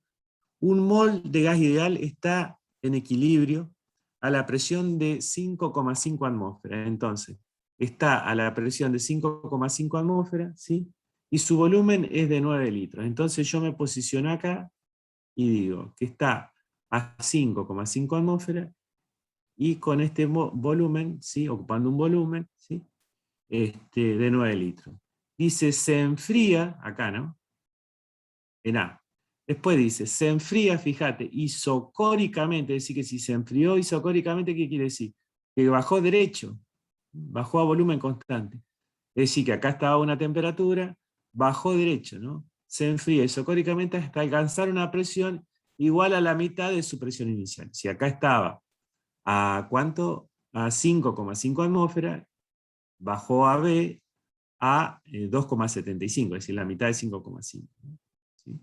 Un mol de gas ideal está en equilibrio a la presión de 5,5 atmósferas. Entonces, está a la presión de 5,5 atmósferas, ¿sí? Y su volumen es de 9 litros. Entonces yo me posiciono acá y digo que está a 5,5 atmósferas y con este volumen, ¿sí? Ocupando un volumen, ¿sí? De 9 litros. Dice, se enfría, acá, ¿no? En A. Después dice, se enfría, fíjate, isocóricamente, es decir, que si se enfrió isocóricamente, ¿qué quiere decir? Que bajó derecho, bajó a volumen constante. Es decir, que acá estaba una temperatura, bajó derecho, ¿no? Se enfría isocóricamente hasta alcanzar una presión igual a la mitad de su presión inicial. Si acá estaba a ¿cuánto? A 5,5 atmósferas, bajó a B a 2,75, es decir, la mitad de 5,5. ¿Sí?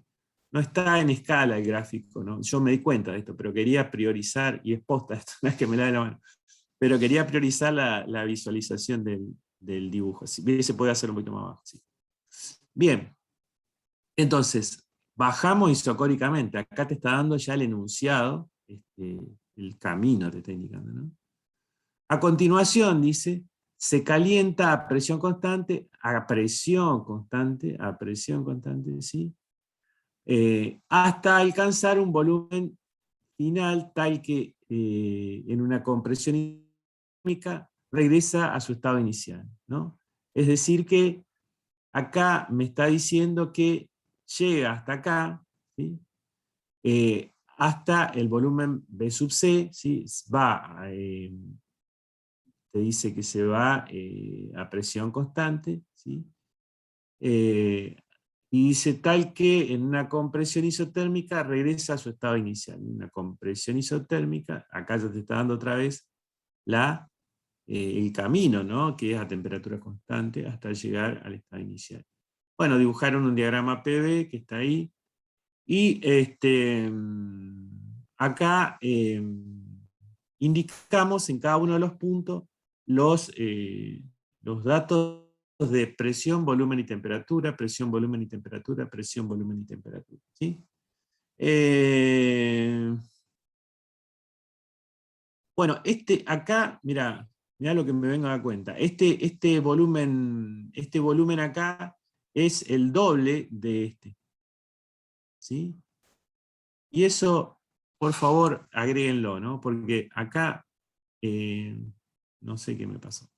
No está en escala el gráfico, ¿no? Yo me di cuenta de esto, pero quería priorizar, y es posta esto, no es que me la dé la mano, pero quería priorizar la visualización del dibujo. Si se puede hacer un poquito más abajo. ¿Sí? Bien, entonces, bajamos isocóricamente, acá te está dando ya el enunciado, el camino te está indicando, ¿no? A continuación, dice, se calienta a presión constante, ¿sí? Hasta alcanzar un volumen final tal que en una compresión térmica regresa a su estado inicial, ¿no? Es decir que acá me está diciendo que llega hasta acá, ¿sí? Hasta el volumen B sub C, ¿sí? Te dice que se va a presión constante, ¿sí? Y dice tal que en una compresión isotérmica regresa a su estado inicial. En una compresión isotérmica, acá ya te está dando otra vez el camino, ¿no? Que es a temperatura constante hasta llegar al estado inicial. Bueno, dibujaron un diagrama PV que está ahí, y acá indicamos en cada uno de los puntos los datos de presión, volumen y temperatura, presión, volumen y temperatura, presión, volumen y temperatura. ¿Sí? Bueno, acá, mira lo que me vengo a dar cuenta. Este volumen acá es el doble de este. ¿Sí? Y eso, por favor, agréguenlo, ¿no? Porque acá, no sé qué me pasó.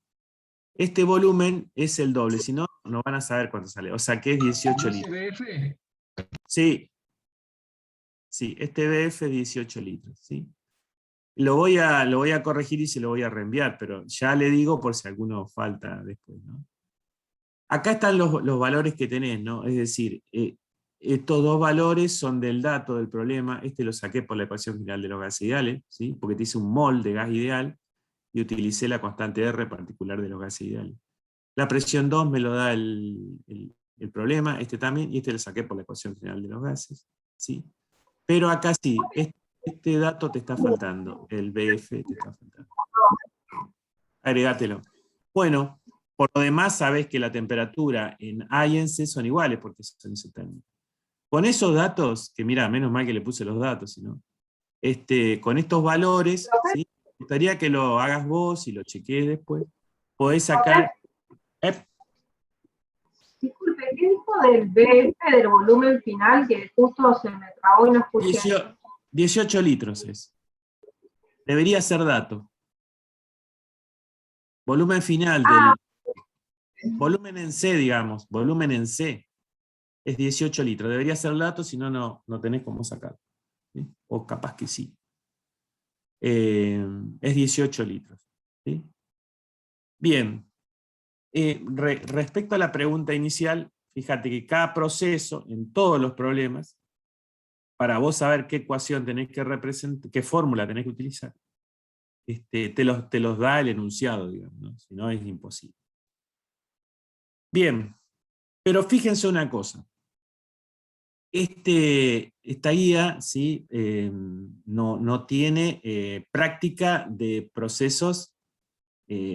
Este volumen es el doble, si no, no van a saber cuánto sale. O sea que es 18 litros. ¿BF? Sí, este BF es 18 litros, ¿sí? Lo voy a corregir y se lo voy a reenviar, pero ya le digo por si alguno falta después, ¿no? Acá están los valores que tenés, ¿no? Es decir, estos dos valores son del dato del problema. Este lo saqué por la ecuación general de los gases ideales, ¿sí? Porque te hice un mol de gas ideal y utilicé la constante R particular de los gases ideales. La presión 2 me lo da el el problema, este también, y este lo saqué por la ecuación general de los gases, ¿sí? Pero acá sí, este dato te está faltando, el BF te está faltando. Agregátelo. Bueno, por lo demás sabés que la temperatura en A y en C son iguales, porque son isotérmicos. Con esos datos, que mira, menos mal que le puse los datos, sino, con estos valores, ¿sí? Me gustaría que lo hagas vos y lo chequees después. Podés sacar... Disculpe, ¿qué dijo del BF del volumen final? Que justo se me trabó y no escuché. 18 litros es. Debería ser dato. Volumen final del... Volumen en C, digamos. Volumen en C. Es 18 litros. Debería ser dato, si no, no tenés cómo sacarlo. ¿Sí? O capaz que sí. Es 18 litros. ¿Sí? Bien. Respecto a la pregunta inicial, fíjate que cada proceso, en todos los problemas, para vos saber qué ecuación tenés que representar, qué fórmula tenés que utilizar, te los da el enunciado, digamos, ¿no? Si no es imposible. Bien, pero fíjense una cosa. Esta guía, ¿sí? No tiene práctica de procesos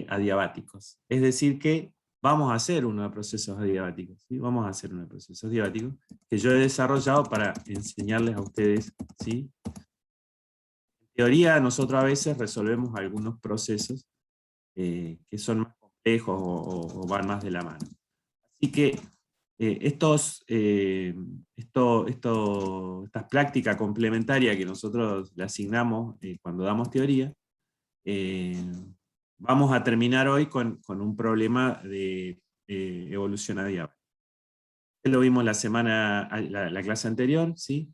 adiabáticos. Es decir que vamos a hacer uno de procesos adiabáticos. ¿Sí? Vamos a hacer uno de procesos adiabáticos que yo he desarrollado para enseñarles a ustedes. ¿Sí? En teoría, nosotros a veces resolvemos algunos procesos que son más complejos o van más de la mano. Así que estas prácticas complementarias que nosotros le asignamos cuando damos teoría, vamos a terminar hoy con un problema de evolución adiabática. Lo vimos la clase anterior, ¿sí?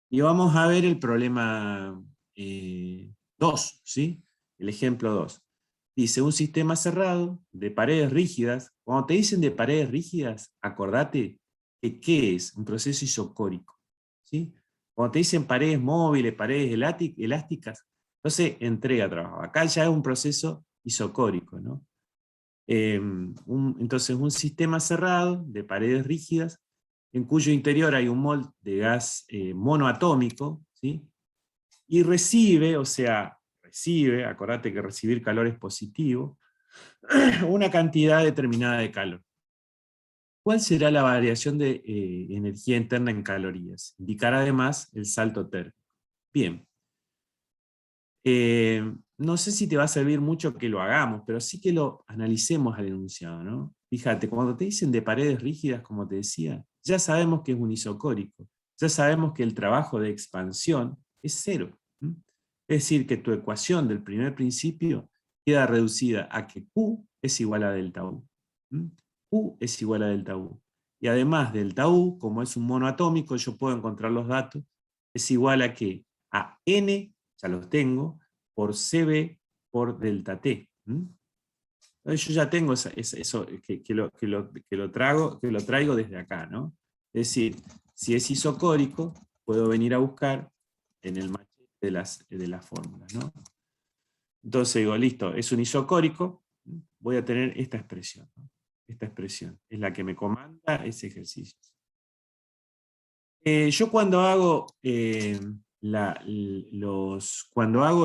Y vamos a ver el problema 2, ¿sí? El ejemplo 2. Dice, un sistema cerrado de paredes rígidas. Cuando te dicen de paredes rígidas, acordate que ¿qué es? Un proceso isocórico, ¿sí? Cuando te dicen paredes móviles, paredes elásticas, entonces entrega trabajo. Acá ya es un proceso isocórico, ¿no? Entonces un sistema cerrado de paredes rígidas en cuyo interior hay un mol de gas monoatómico, ¿sí? Y recibe, acordate que recibir calor es positivo, una cantidad determinada de calor. ¿Cuál será la variación de energía interna en calorías? Indicará además el salto térmico. Bien. No sé si te va a servir mucho que lo hagamos, pero sí que lo analicemos al enunciado, ¿no? Fíjate, cuando te dicen de paredes rígidas, como te decía, ya sabemos que es un isocórico, ya sabemos que el trabajo de expansión es cero. Es decir, que tu ecuación del primer principio queda reducida a que Q es igual a delta U. Q es igual a delta U. Y además delta U, como es un monoatómico, yo puedo encontrar los datos, es igual a que a N, ya los tengo, por CB por delta T. Entonces yo ya tengo eso que lo traigo desde acá, ¿no? Es decir, si es isocórico, puedo venir a buscar en el machete de las fórmulas, ¿no? Entonces digo, listo, es un isocórico, voy a tener esta expresión, ¿no? Esta expresión es la que me comanda ese ejercicio. Yo cuando hago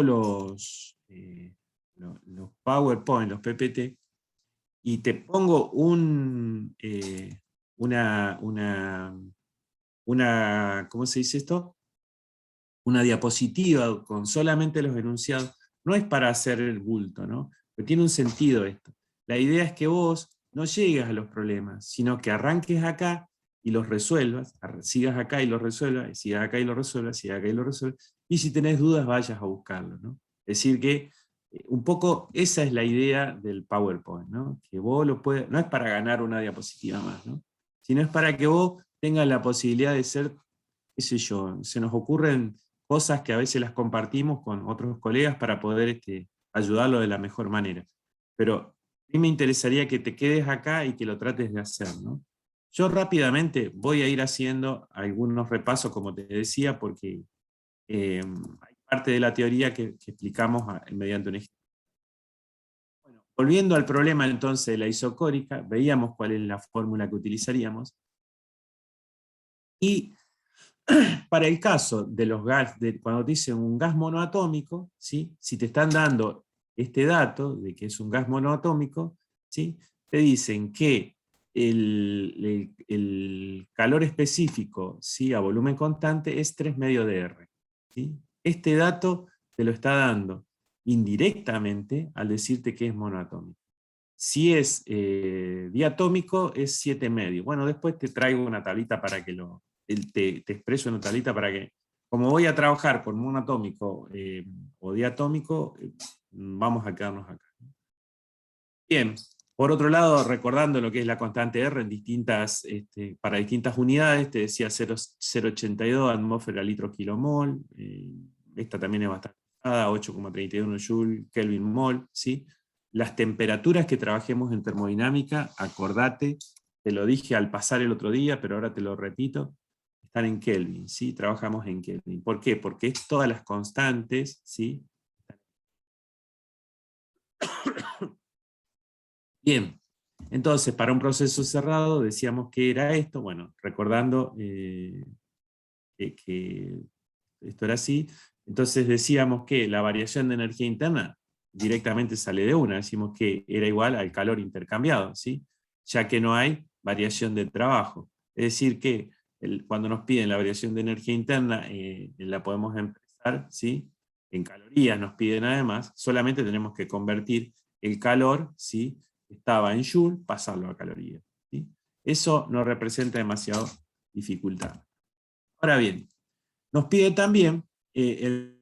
los PowerPoint, los PPT, y te pongo ¿cómo se dice esto? Una diapositiva con solamente los enunciados, no es para hacer el bulto, ¿no? Pero tiene un sentido esto. La idea es que vos no llegues a los problemas, sino que arranques acá y los resuelvas, sigas acá y los resuelvas, y sigas acá y los resuelvas, sigas acá y los resuelvas, y si tenés dudas vayas a buscarlo, ¿no? Es decir que un poco esa es la idea del PowerPoint, ¿no? Que vos lo puedes, no es para ganar una diapositiva más, ¿no? Sino es para que vos tengas la posibilidad de ser, qué sé yo, se nos ocurren cosas que a veces las compartimos con otros colegas para poder ayudarlo de la mejor manera. Pero a mí me interesaría que te quedes acá y que lo trates de hacer, ¿no? Yo rápidamente voy a ir haciendo algunos repasos, como te decía, porque hay parte de la teoría que explicamos mediante un ejemplo. Bueno, volviendo al problema entonces de la isocórica, veíamos cuál es la fórmula que utilizaríamos. Y para el caso de los gas, cuando te dicen un gas monoatómico, ¿sí? Si te están dando este dato de que es un gas monoatómico, ¿sí? Te dicen que el calor específico, ¿sí? A volumen constante es 3 medio de R. ¿Sí? Este dato te lo está dando indirectamente al decirte que es monoatómico. Si es diatómico, es 7 medio. Bueno, después te traigo una tablita para que te expreso una tablita para que, como voy a trabajar con monoatómico o diatómico, vamos a quedarnos acá. Bien, por otro lado, recordando lo que es la constante R en para distintas unidades, te decía 0,82 atmósfera litro kilomol, esta también es bastante usada, 8,31 joule Kelvin mol, ¿sí? Las temperaturas que trabajemos en termodinámica, acordate, te lo dije al pasar el otro día, pero ahora te lo repito, están en Kelvin, ¿sí? Trabajamos en Kelvin. ¿Por qué? Porque es todas las constantes, ¿sí? Bien, entonces para un proceso cerrado decíamos que era esto, bueno, recordando que esto era así, entonces decíamos que la variación de energía interna directamente sale de una, decimos que era igual al calor intercambiado, ¿sí? Ya que no hay variación de trabajo. Es decir que cuando nos piden la variación de energía interna, la podemos expresar, ¿sí? En calorías nos piden además, solamente tenemos que convertir el calor, ¿sí? Estaba en joule, pasarlo a calorías, ¿sí? Eso no representa demasiado dificultad. Ahora bien, nos pide también es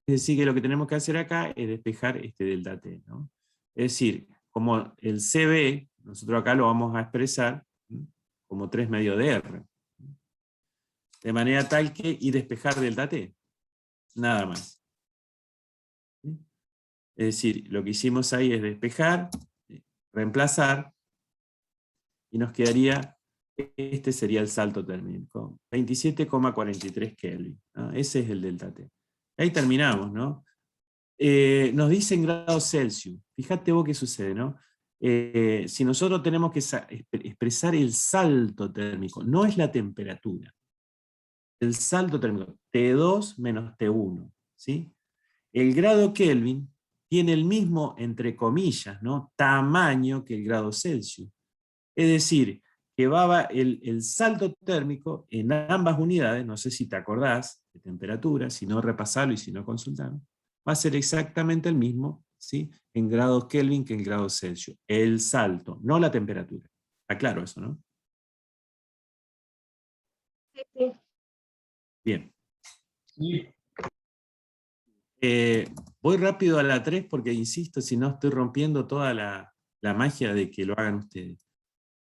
decir, que lo que tenemos que hacer acá es despejar este delta T, ¿no? Es decir, como el CB, nosotros acá lo vamos a expresar como 3 medio de R. De manera tal que, y despejar delta T. Nada más. Es decir, lo que hicimos ahí es despejar, reemplazar, y nos quedaría, este sería el salto térmico, 27,43 Kelvin, ¿no? Ese es el delta T. Ahí terminamos, ¿no? Nos dicen grados Celsius. Fíjate vos qué sucede, ¿no? Si nosotros tenemos que expresar el salto térmico, no es la temperatura, el salto térmico, T2 menos T1, ¿sí? El grado Kelvin tiene el mismo, entre comillas, ¿no? Tamaño que el grado Celsius. Es decir, que va el salto térmico en ambas unidades, no sé si te acordás de temperatura, si no repasalo y si no consultalo, va a ser exactamente el mismo, ¿sí? En grados Kelvin que en grados Celsius. El salto, no la temperatura. Está claro eso, ¿no? Sí, sí. Bien. Sí. Voy rápido a la 3 porque, insisto, si no estoy rompiendo toda la magia de que lo hagan ustedes.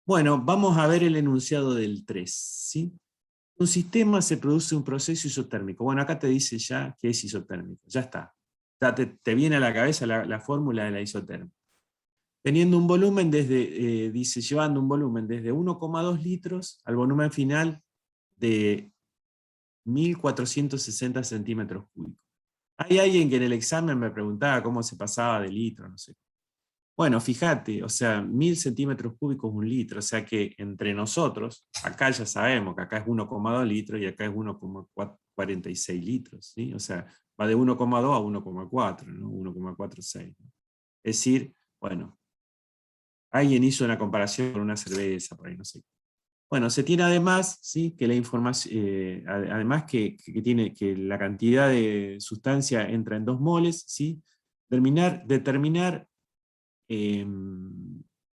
Bueno, vamos a ver el enunciado del 3, ¿sí? Un sistema se produce un proceso isotérmico. Bueno, acá te dice ya que es isotérmico, ya está. Ya te viene a la cabeza la fórmula de la isotermia. Teniendo un volumen dice, llevando un volumen desde 1,2 litros al volumen final de 1460 centímetros cúbicos. Hay alguien que en el examen me preguntaba cómo se pasaba de litro, no sé. Bueno, fíjate, o sea, 1000 centímetros cúbicos es un litro, o sea que entre nosotros, acá ya sabemos que acá es 1,2 litros y acá es 1,46 litros, ¿sí? O sea, va de 1,2 a 1,4, ¿no? 1,46. ¿no? Es decir, bueno, alguien hizo una comparación con una cerveza, por ahí no sé. Bueno, se tiene además, ¿sí? Que la información, además tiene que la cantidad de sustancia entra en 2 moles, ¿sí? Determinar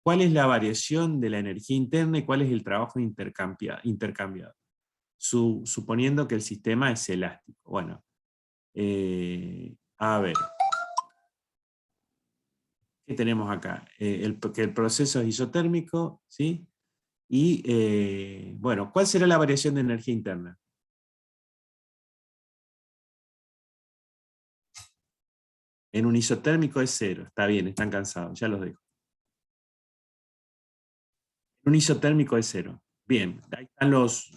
cuál es la variación de la energía interna y cuál es el trabajo intercambiado, suponiendo que el sistema es elástico. Bueno, a ver, ¿qué tenemos acá? Que el proceso es isotérmico, ¿sí? Y, bueno, ¿cuál será la variación de energía interna? En un isotérmico es 0, está bien, están cansados, ya los dejo. En un isotérmico es 0. Bien, ahí están los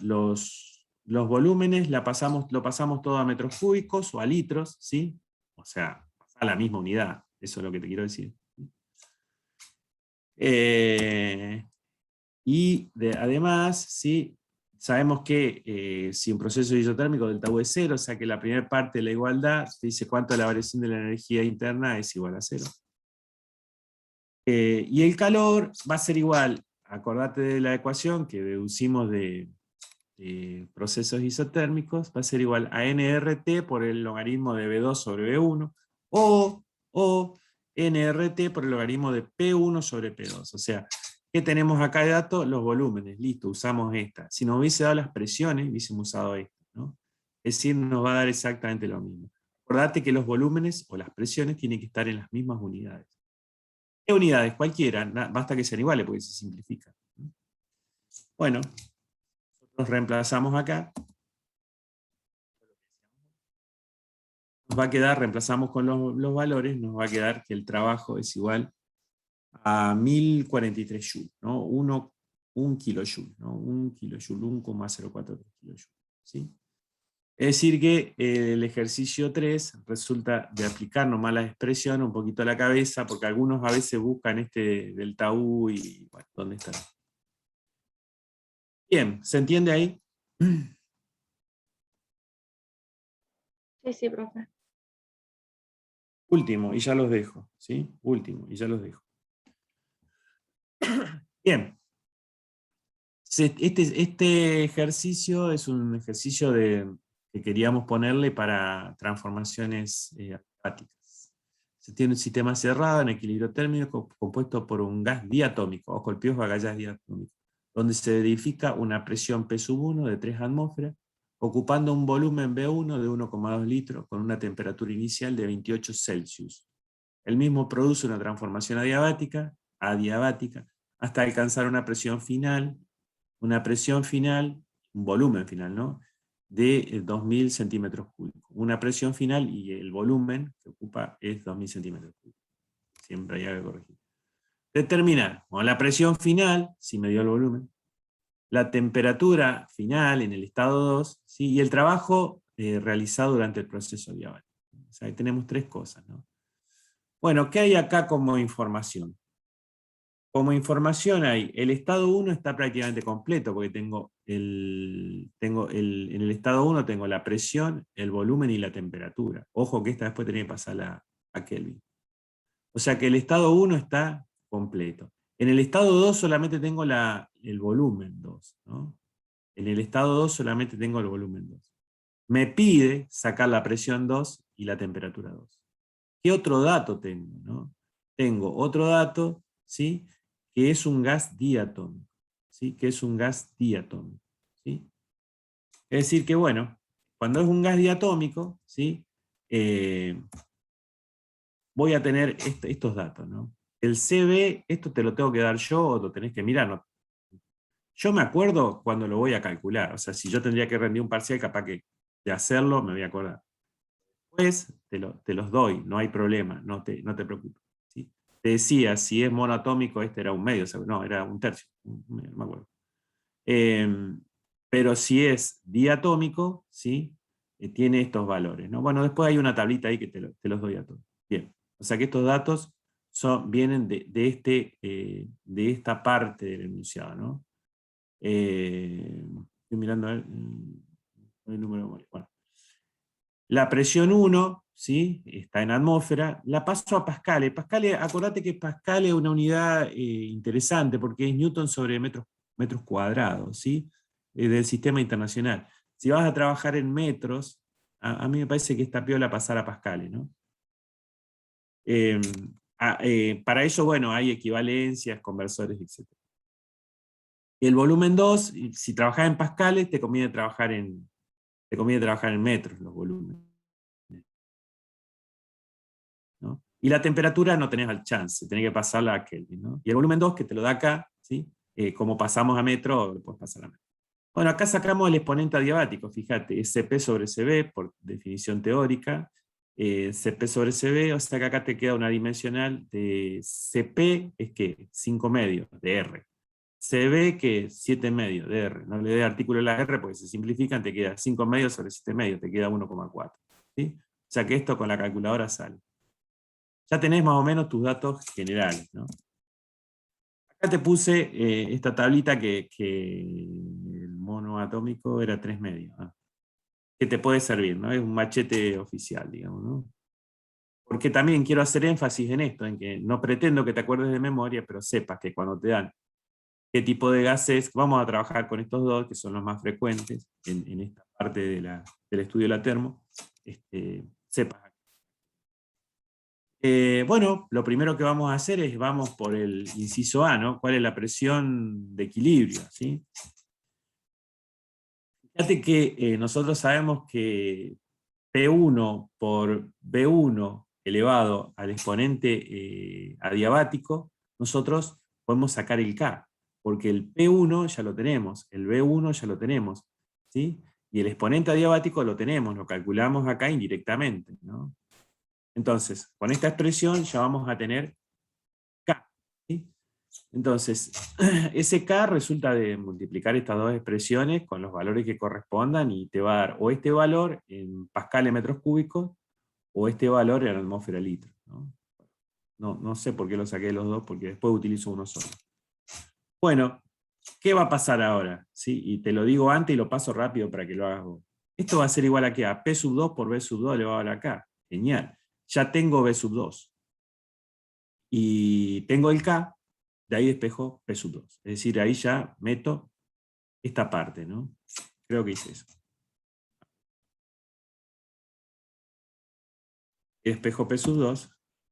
volúmenes, lo pasamos todo a metros cúbicos o a litros, ¿sí? O sea, a la misma unidad, eso es lo que te quiero decir. Y además, ¿sí? Sabemos que si un proceso isotérmico delta U es 0, o sea que la primera parte de la igualdad te dice cuánto la variación de la energía interna es igual a 0. Y el calor va a ser igual, acordate de la ecuación que deducimos de procesos isotérmicos, va a ser igual a nRT por el logaritmo de V2 sobre V1, o nRT por el logaritmo de P1 sobre P2. O sea, ¿qué tenemos acá de dato? Los volúmenes, listo, usamos esta. Si nos hubiese dado las presiones, hubiésemos usado esta, ¿no? Es decir, nos va a dar exactamente lo mismo. Acordate que los volúmenes o las presiones tienen que estar en las mismas unidades. ¿Qué unidades? Cualquiera, basta que sean iguales porque se simplifica. Bueno, nosotros reemplazamos acá. Nos va a quedar, reemplazamos con los valores, nos va a quedar que el trabajo es igual a 1043 joules, ¿no? 1 kilojoule, ¿no? 1 kilojoule, 1,043 kilojoules, ¿sí? Es decir que el ejercicio 3 resulta de aplicar nomás la expresión un poquito a la cabeza, porque algunos a veces buscan este delta U y, bueno, ¿dónde está? Bien, ¿se entiende ahí? Sí, sí, profe. Último, y ya los dejo, ¿sí? Último, y ya los dejo. Bien. Este ejercicio es un ejercicio que queríamos ponerle para transformaciones adiabáticas. Se tiene un sistema cerrado en equilibrio térmico compuesto por un gas diatómico, ojo, el piojo a gas diatómico, donde se verifica una presión P1 de 3 atmósferas, ocupando un volumen B1 de 1,2 litros con una temperatura inicial de 28 Celsius. El mismo produce una transformación adiabática, hasta alcanzar una presión final, un volumen final, ¿no? De 2000 centímetros cúbicos. Una presión final y el volumen que ocupa es 2000 centímetros cúbicos. Siempre hay que corregir. Determinar, bueno, la presión final, si me dio el volumen, la temperatura final en el estado 2, ¿sí? Y el trabajo realizado durante el proceso adiabático. O sea, ahí tenemos tres cosas, ¿no? Bueno, ¿qué hay acá como información? Como información hay, el estado 1 está prácticamente completo, porque en el estado 1 tengo la presión, el volumen y la temperatura. Ojo que esta después tenía que pasarla a Kelvin. O sea que el estado 1 está completo. En el estado 2 solamente tengo el volumen 2, ¿no? En el estado 2 solamente tengo el volumen 2. Me pide sacar la presión 2 y la temperatura 2. ¿Qué otro dato tengo, no? Tengo otro dato, ¿sí? Que es un gas diatómico, ¿sí? Que es un gas diatómico, ¿sí? Es decir que, bueno, cuando es un gas diatómico, ¿sí? Voy a tener estos datos, ¿no? El CB, esto te lo tengo que dar yo o lo tenés que mirar, ¿no? Yo me acuerdo cuando lo voy a calcular, o sea, si yo tendría que rendir un parcial, capaz que de hacerlo me voy a acordar. Después te los doy, no hay problema, no te preocupes. ¿Sí? Te decía, si es monoatómico, este era un medio, no, era un tercio, no me acuerdo. Pero si es diatómico, ¿sí? Tiene estos valores, ¿no? Bueno, después hay una tablita ahí que te los doy a todos. Bien, o sea que estos datos vienen de esta parte del enunciado, ¿no? Estoy mirando a ver, el número, bueno. La presión 1, ¿sí? Está en atmósfera, la paso a pascales. Pascales, acordate que Pascal es una unidad interesante porque es Newton sobre metros cuadrados, ¿sí? Del sistema internacional. Si vas a trabajar en metros, a mí me parece que esta piola pasar a pascales, ¿no? Para eso, bueno, hay equivalencias, conversores, etc. El volumen 2, si trabajas en pascales, te conviene trabajar en metros, los volúmenes, ¿no? Y la temperatura no tenés al chance, tenés que pasarla a Kelvin, ¿no? Y el volumen 2, que te lo da acá, ¿sí? Como pasamos a metro, lo puedes pasar a metro. Bueno, acá sacamos el exponente adiabático, fíjate, es CP sobre CB, por definición teórica, CP sobre CB, o sea que acá te queda una dimensional de CP, es que 5 medios de R. CB, que 7 medios de R. No le dé artículo a la R porque se simplifican, te queda 5 medios sobre 7 medios, te queda 1,4. ¿Sí? O sea que esto con la calculadora sale. Ya tenés más o menos tus datos generales, ¿no? Acá te puse esta tablita que el mono atómico era 3 medios. Que te puede servir, ¿no? Es un machete oficial, digamos, ¿no? Porque también quiero hacer énfasis en esto, en que no pretendo que te acuerdes de memoria, pero sepas que cuando te dan qué tipo de gases, vamos a trabajar con estos dos, que son los más frecuentes en esta parte del estudio de la termo, sepas. Bueno, lo primero que vamos a hacer es, vamos por el inciso A, ¿no? ¿Cuál es la presión de equilibrio? ¿Sí? Fíjate que nosotros sabemos que P1 por B1 elevado al exponente adiabático, nosotros podemos sacar el K, porque el P1 ya lo tenemos, el B1 ya lo tenemos, ¿sí? Y el exponente adiabático lo tenemos, lo calculamos acá indirectamente, ¿no? Entonces, con esta expresión ya vamos a tener K, ¿sí? Entonces, ese K resulta de multiplicar estas dos expresiones con los valores que correspondan y te va a dar o este valor en pascal en metros cúbicos o este valor en atmósfera litro, ¿no? No sé por qué lo saqué de los dos, porque después utilizo uno solo. Bueno, ¿qué va a pasar ahora? ¿Sí? Y te lo digo antes y lo paso rápido para que lo hagas vos. Esto va a ser igual a ¿qué? A P sub 2 por B sub 2 elevado a la K. Genial. Ya tengo B sub 2. Y tengo el K, de ahí despejo P sub 2. Es decir, ahí ya meto esta parte, ¿no? Creo que hice eso. Despejo P sub 2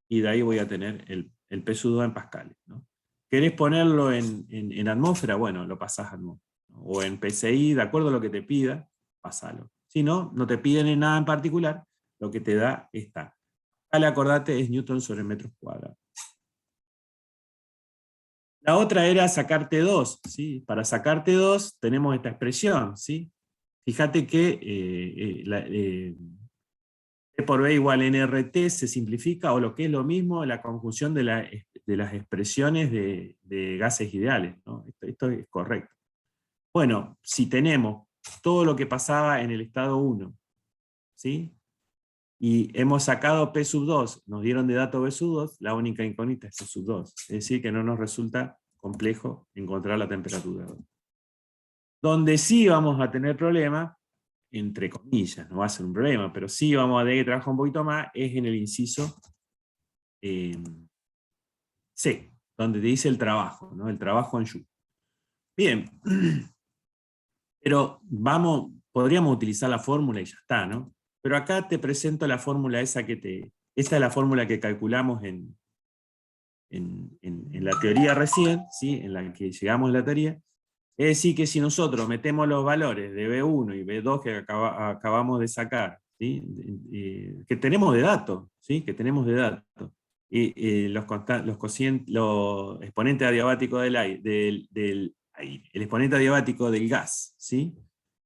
y de ahí voy a tener el P sub 2 en pascales, ¿no? ¿Querés ponerlo en atmósfera? Bueno, lo pasás a atmósfera, ¿no? O en PSI, de acuerdo a lo que te pida, pasalo. Si no, no te piden en nada en particular, lo que te da está. Acordate, es Newton sobre metros cuadrados. La otra era sacarte 2, ¿sí? Para sacarte 2 tenemos esta expresión, ¿sí? Fíjate que T por B igual NRT se simplifica, o lo que es lo mismo, la conjunción de las expresiones de gases ideales, ¿no? Esto es correcto. Bueno, si tenemos todo lo que pasaba en el estado 1, ¿sí? Y hemos sacado P sub 2, nos dieron de dato B sub 2, la única incógnita es P sub 2. Es decir, que no nos resulta complejo encontrar la temperatura. Donde sí vamos a tener problema, entre comillas, no va a ser un problema, pero sí vamos a tener que trabajar un poquito más, es en el inciso C, donde te dice el trabajo, ¿no? El trabajo en Joule. Bien, pero podríamos utilizar la fórmula y ya está, ¿no? Pero acá te presento la fórmula esta es la fórmula que calculamos en la teoría recién, ¿sí? En la que llegamos a la teoría. Es decir, que si nosotros metemos los valores de B1 y B2 que acabamos de sacar, ¿sí? Que tenemos de datos, ¿sí? Que tenemos de datos, y los exponentes adiabáticos del aire, el exponente adiabático del gas, ¿sí?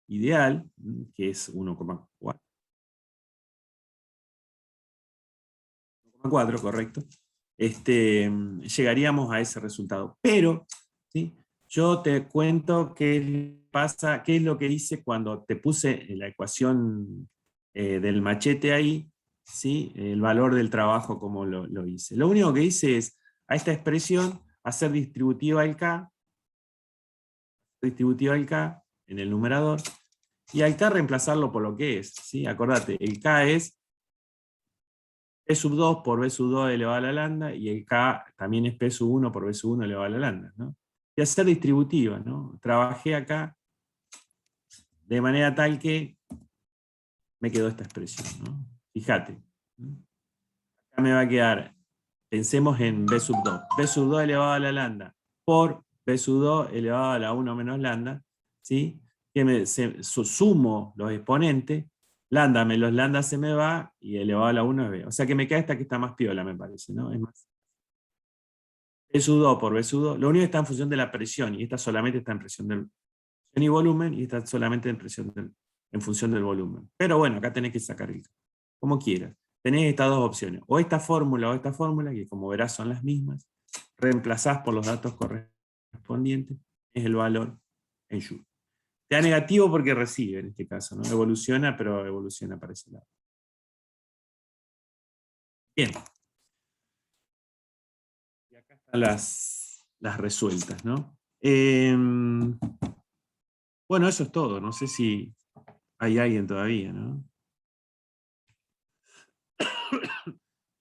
Ideal, que es 1,4. 1,4, correcto. Llegaríamos a ese resultado. Pero, ¿sí? Yo te cuento qué pasa, qué es lo que hice cuando te puse la ecuación del machete ahí, ¿sí? El valor del trabajo como lo hice. Lo único que hice es, a esta expresión, hacer distributiva el K en el numerador, y al K reemplazarlo por lo que es, ¿sí? Acordate, el K es P sub 2 por B sub 2 elevado a la lambda, y el K también es P sub 1 por B sub 1 elevado a la lambda, ¿no? Y hacer distributiva, ¿no? Trabajé acá de manera tal que me quedó esta expresión, ¿no? Fíjate. Acá me va a quedar, pensemos en B sub 2. B sub 2 elevado a la lambda por B sub 2 elevado a la 1 menos lambda, ¿sí? Que sumo los exponentes, lambda menos lambda se me va, y elevado a la 1 es B. O sea que me queda esta que está más piola, me parece, ¿no? Es más. B sub 2 por B sub 2, lo único que está en función de la presión, y esta solamente está en presión y volumen, y esta solamente en función del volumen. Pero bueno, acá tenés que sacar como quieras. Tenés estas dos opciones, o esta fórmula o esta fórmula, que como verás son las mismas, reemplazás por los datos correspondientes, es el valor en Joule. Te da negativo porque recibe, en este caso, ¿no? Evoluciona, pero evoluciona para ese lado. Bien. Y acá están las resueltas, ¿no? Bueno, eso es todo. No sé si hay alguien todavía, ¿no?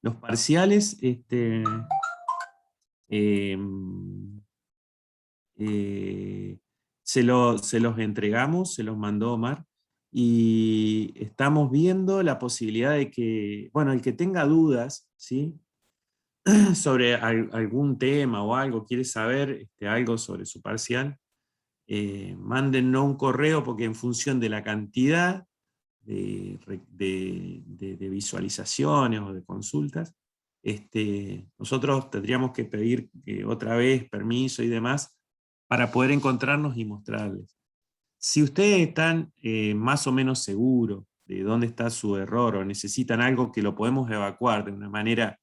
Los parciales, se los entregamos, se los mandó Omar, y estamos viendo la posibilidad de que, bueno, el que tenga dudas, ¿sí? sobre algún tema o algo, quiere saber algo sobre su parcial, mándennos un correo, porque en función de la cantidad de visualizaciones o de consultas, nosotros tendríamos que pedir otra vez permiso y demás para poder encontrarnos y mostrarles. Si ustedes están más o menos seguros de dónde está su error o necesitan algo que lo podemos evacuar de una manera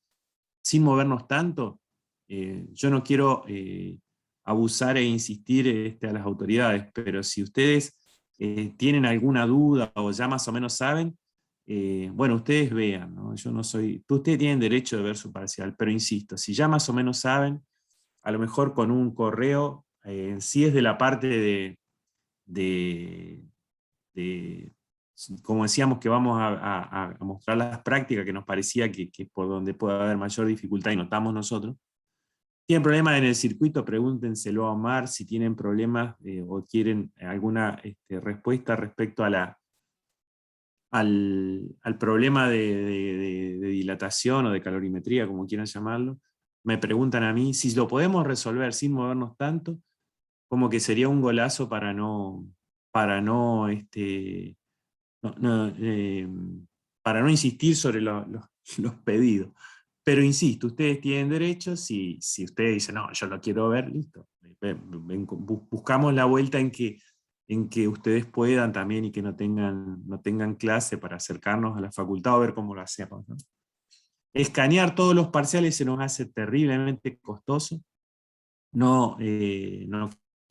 sin movernos tanto, yo no quiero abusar e insistir a las autoridades, pero si ustedes tienen alguna duda o ya más o menos saben, bueno, ustedes vean, ¿no? Yo no soy, ustedes tienen derecho de ver su parcial, pero insisto, si ya más o menos saben, a lo mejor con un correo, si es de la parte de como decíamos que vamos a mostrar las prácticas, que nos parecía que por donde puede haber mayor dificultad y notamos nosotros. ¿Tienen problemas en el circuito? Pregúntenselo a Omar. Si tienen problemas o quieren alguna respuesta respecto a al problema de dilatación o de calorimetría, como quieran llamarlo, me preguntan a mí. Si lo podemos resolver sin movernos tanto, como que sería un golazo para no para no insistir sobre los pedidos. Pero insisto, ustedes tienen derecho, si ustedes dicen, no, yo lo quiero ver, listo. Buscamos la vuelta en que ustedes puedan también y que no tengan clase para acercarnos a la facultad o ver cómo lo hacemos, ¿no? Escanear todos los parciales se nos hace terriblemente costoso. No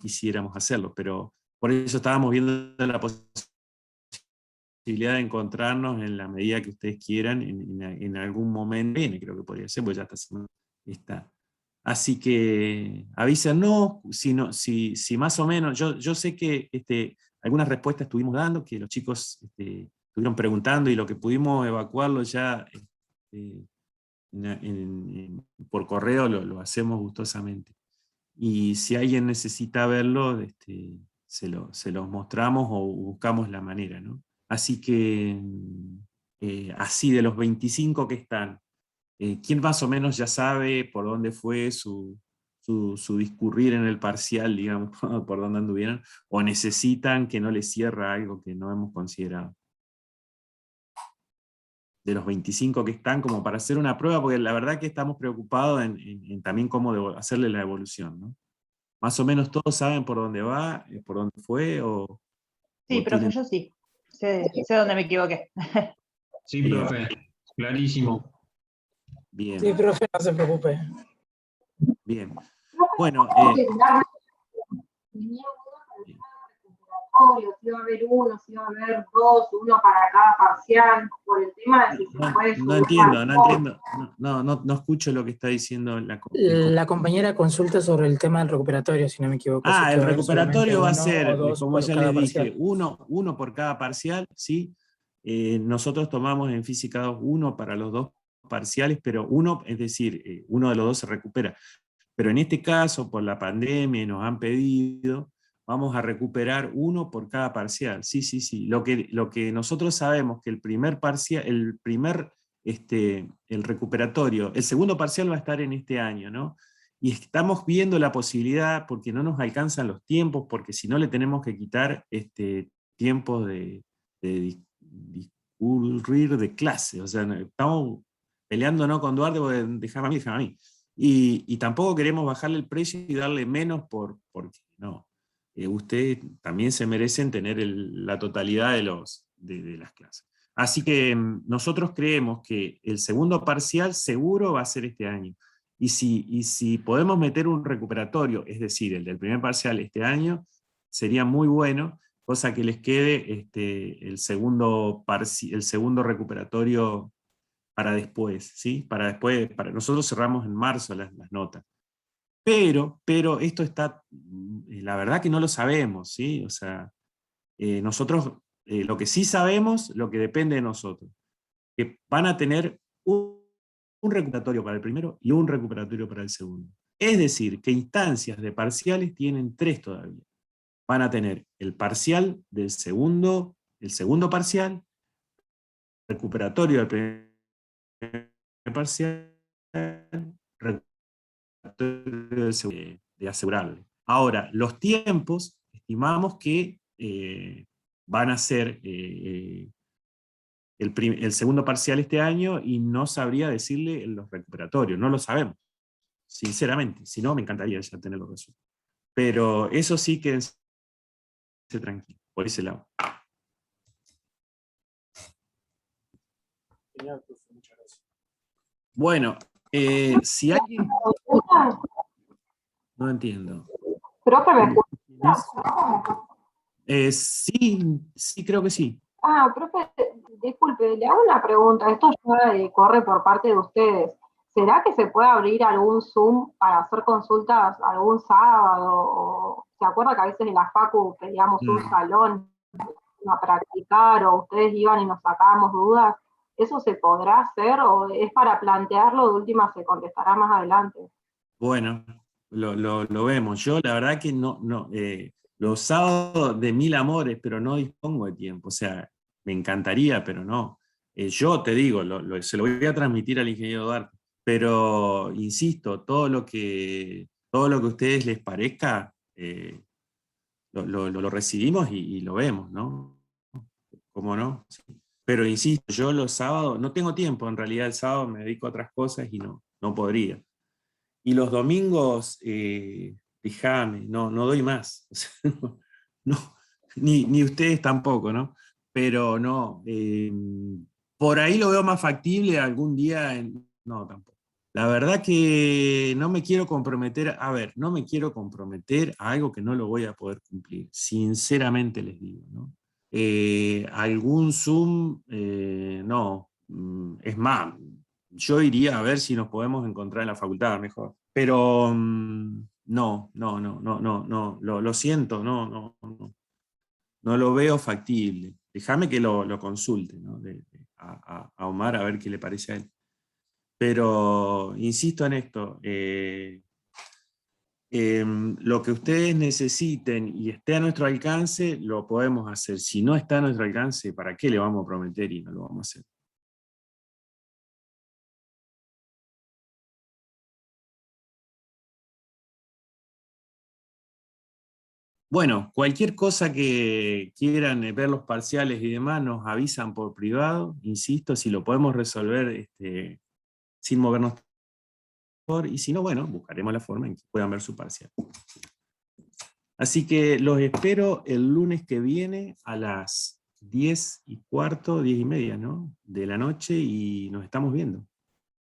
quisiéramos hacerlo, pero por eso estábamos viendo la posibilidad de encontrarnos en la medida que ustedes quieran, en algún momento, creo que podría ser, pues ya está. Así que avísenos, si más o menos, yo sé que algunas respuestas estuvimos dando, que los chicos estuvieron preguntando, y lo que pudimos evacuarlo ya por correo lo hacemos gustosamente. Y si alguien necesita verlo, se los mostramos o buscamos la manera, ¿no? Así que, así de los 25 que están, ¿quién más o menos ya sabe por dónde fue su discurrir en el parcial, digamos, por dónde anduvieron, o necesitan que no les cierra algo que no hemos considerado? De los 25 que están, como para hacer una prueba, porque la verdad que estamos preocupados en también cómo hacerle la evolución, ¿no? ¿Más o menos todos saben por dónde va, por dónde fue? Sí, o profe, tienen... yo sí. Sé dónde me equivoqué. Sí, Bien. profe, clarísimo. Bien, Sí, profe, no se preocupe. bien. Bueno, Tenía dudas con el tema del recuperatorio, si iba a haber uno, si iba a haber dos, uno para cada parcial, por el tema de si se puede no subir entiendo, marcador. no escucho lo que está diciendo La compañera consulta sobre el tema del recuperatorio, si no me equivoco. Si el puede haber solamente recuperatorio va a uno o ser, dos como por ya cada les dije, parcial. uno por cada parcial, ¿sí? Nosotros tomamos en Física 2 uno para los dos parciales, pero uno, es decir, uno de los dos se recupera. Pero en este caso, por la pandemia, nos han pedido, vamos a recuperar uno por cada parcial. Sí, sí, sí. Lo que nosotros sabemos que el primer parcial, el recuperatorio, el segundo parcial va a estar en este año, ¿no? Y estamos viendo la posibilidad, porque no nos alcanzan los tiempos, porque si no le tenemos que quitar tiempos de discurrir de clase. O sea, estamos peleando, ¿no?, con Duarte, porque déjame a mí. Y tampoco queremos bajarle el precio y darle menos porque no. Ustedes también se merecen tener la totalidad de las clases. Así que nosotros creemos que el segundo parcial seguro va a ser este año. Y si podemos meter un recuperatorio, es decir, el del primer parcial este año, sería muy bueno, cosa que les quede el segundo recuperatorio para después, ¿sí? Para después, nosotros cerramos en marzo las notas. pero esto está, la verdad que no lo sabemos, ¿sí? O sea, nosotros, lo que sí sabemos, lo que depende de nosotros, que van a tener un recuperatorio para el primero y un recuperatorio para el segundo. Es decir, que instancias de parciales tienen 3 todavía. Van a tener el parcial del segundo, el segundo parcial, recuperatorio del primer parcial, recuperatorio del segundo, de asegurarle. Ahora, los tiempos, estimamos que van a ser el segundo parcial este año y no sabría decirle los recuperatorios, no lo sabemos, sinceramente. Si no, me encantaría ya tenerlo resuelto. Pero eso sí, quédense tranquilos, por ese lado. Genial, profe, muchas gracias. Bueno, si alguien... No entiendo. Profe, ¿me escuchas? Sí, creo que sí. Profe, disculpe, le hago una pregunta. Esto ya corre por parte de ustedes. ¿Será que se puede abrir algún Zoom para hacer consultas algún sábado? O, ¿se acuerda que a veces en la facu pedíamos un salón a practicar o ustedes iban y nos sacábamos dudas? ¿Eso se podrá hacer o es para plantearlo, de última se contestará más adelante? Bueno, lo vemos. Yo la verdad que no, los sábados de mil amores, pero no dispongo de tiempo. O sea, me encantaría, pero no. Yo te digo, se lo voy a transmitir al ingeniero Duarte, pero insisto, todo lo que a ustedes les parezca, lo recibimos y lo vemos, ¿no? ¿Cómo no? Sí. Pero insisto, yo los sábados, no tengo tiempo, en realidad el sábado me dedico a otras cosas y no podría. Y los domingos, déjame, no doy más. O sea, no, ni ustedes tampoco, ¿no? Pero no, por ahí lo veo más factible algún día, no, tampoco. La verdad que no me quiero comprometer, no me quiero comprometer a algo que no lo voy a poder cumplir, sinceramente les digo, ¿no? Algún Zoom, no, es más, yo iría a ver si nos podemos encontrar en la facultad mejor. Pero no, lo siento, no lo veo factible. Déjame que lo consulte, ¿no? A Omar a ver qué le parece a él. Pero insisto en esto, lo que ustedes necesiten y esté a nuestro alcance, lo podemos hacer. Si no está a nuestro alcance, ¿para qué le vamos a prometer y no lo vamos a hacer? Bueno, cualquier cosa que quieran ver los parciales y demás, nos avisan por privado, insisto, si lo podemos resolver sin movernos, y si no, bueno, buscaremos la forma en que puedan ver su parcial. Así que los espero el lunes que viene a las 10:15, 10:30, ¿no? De la noche, y nos estamos viendo.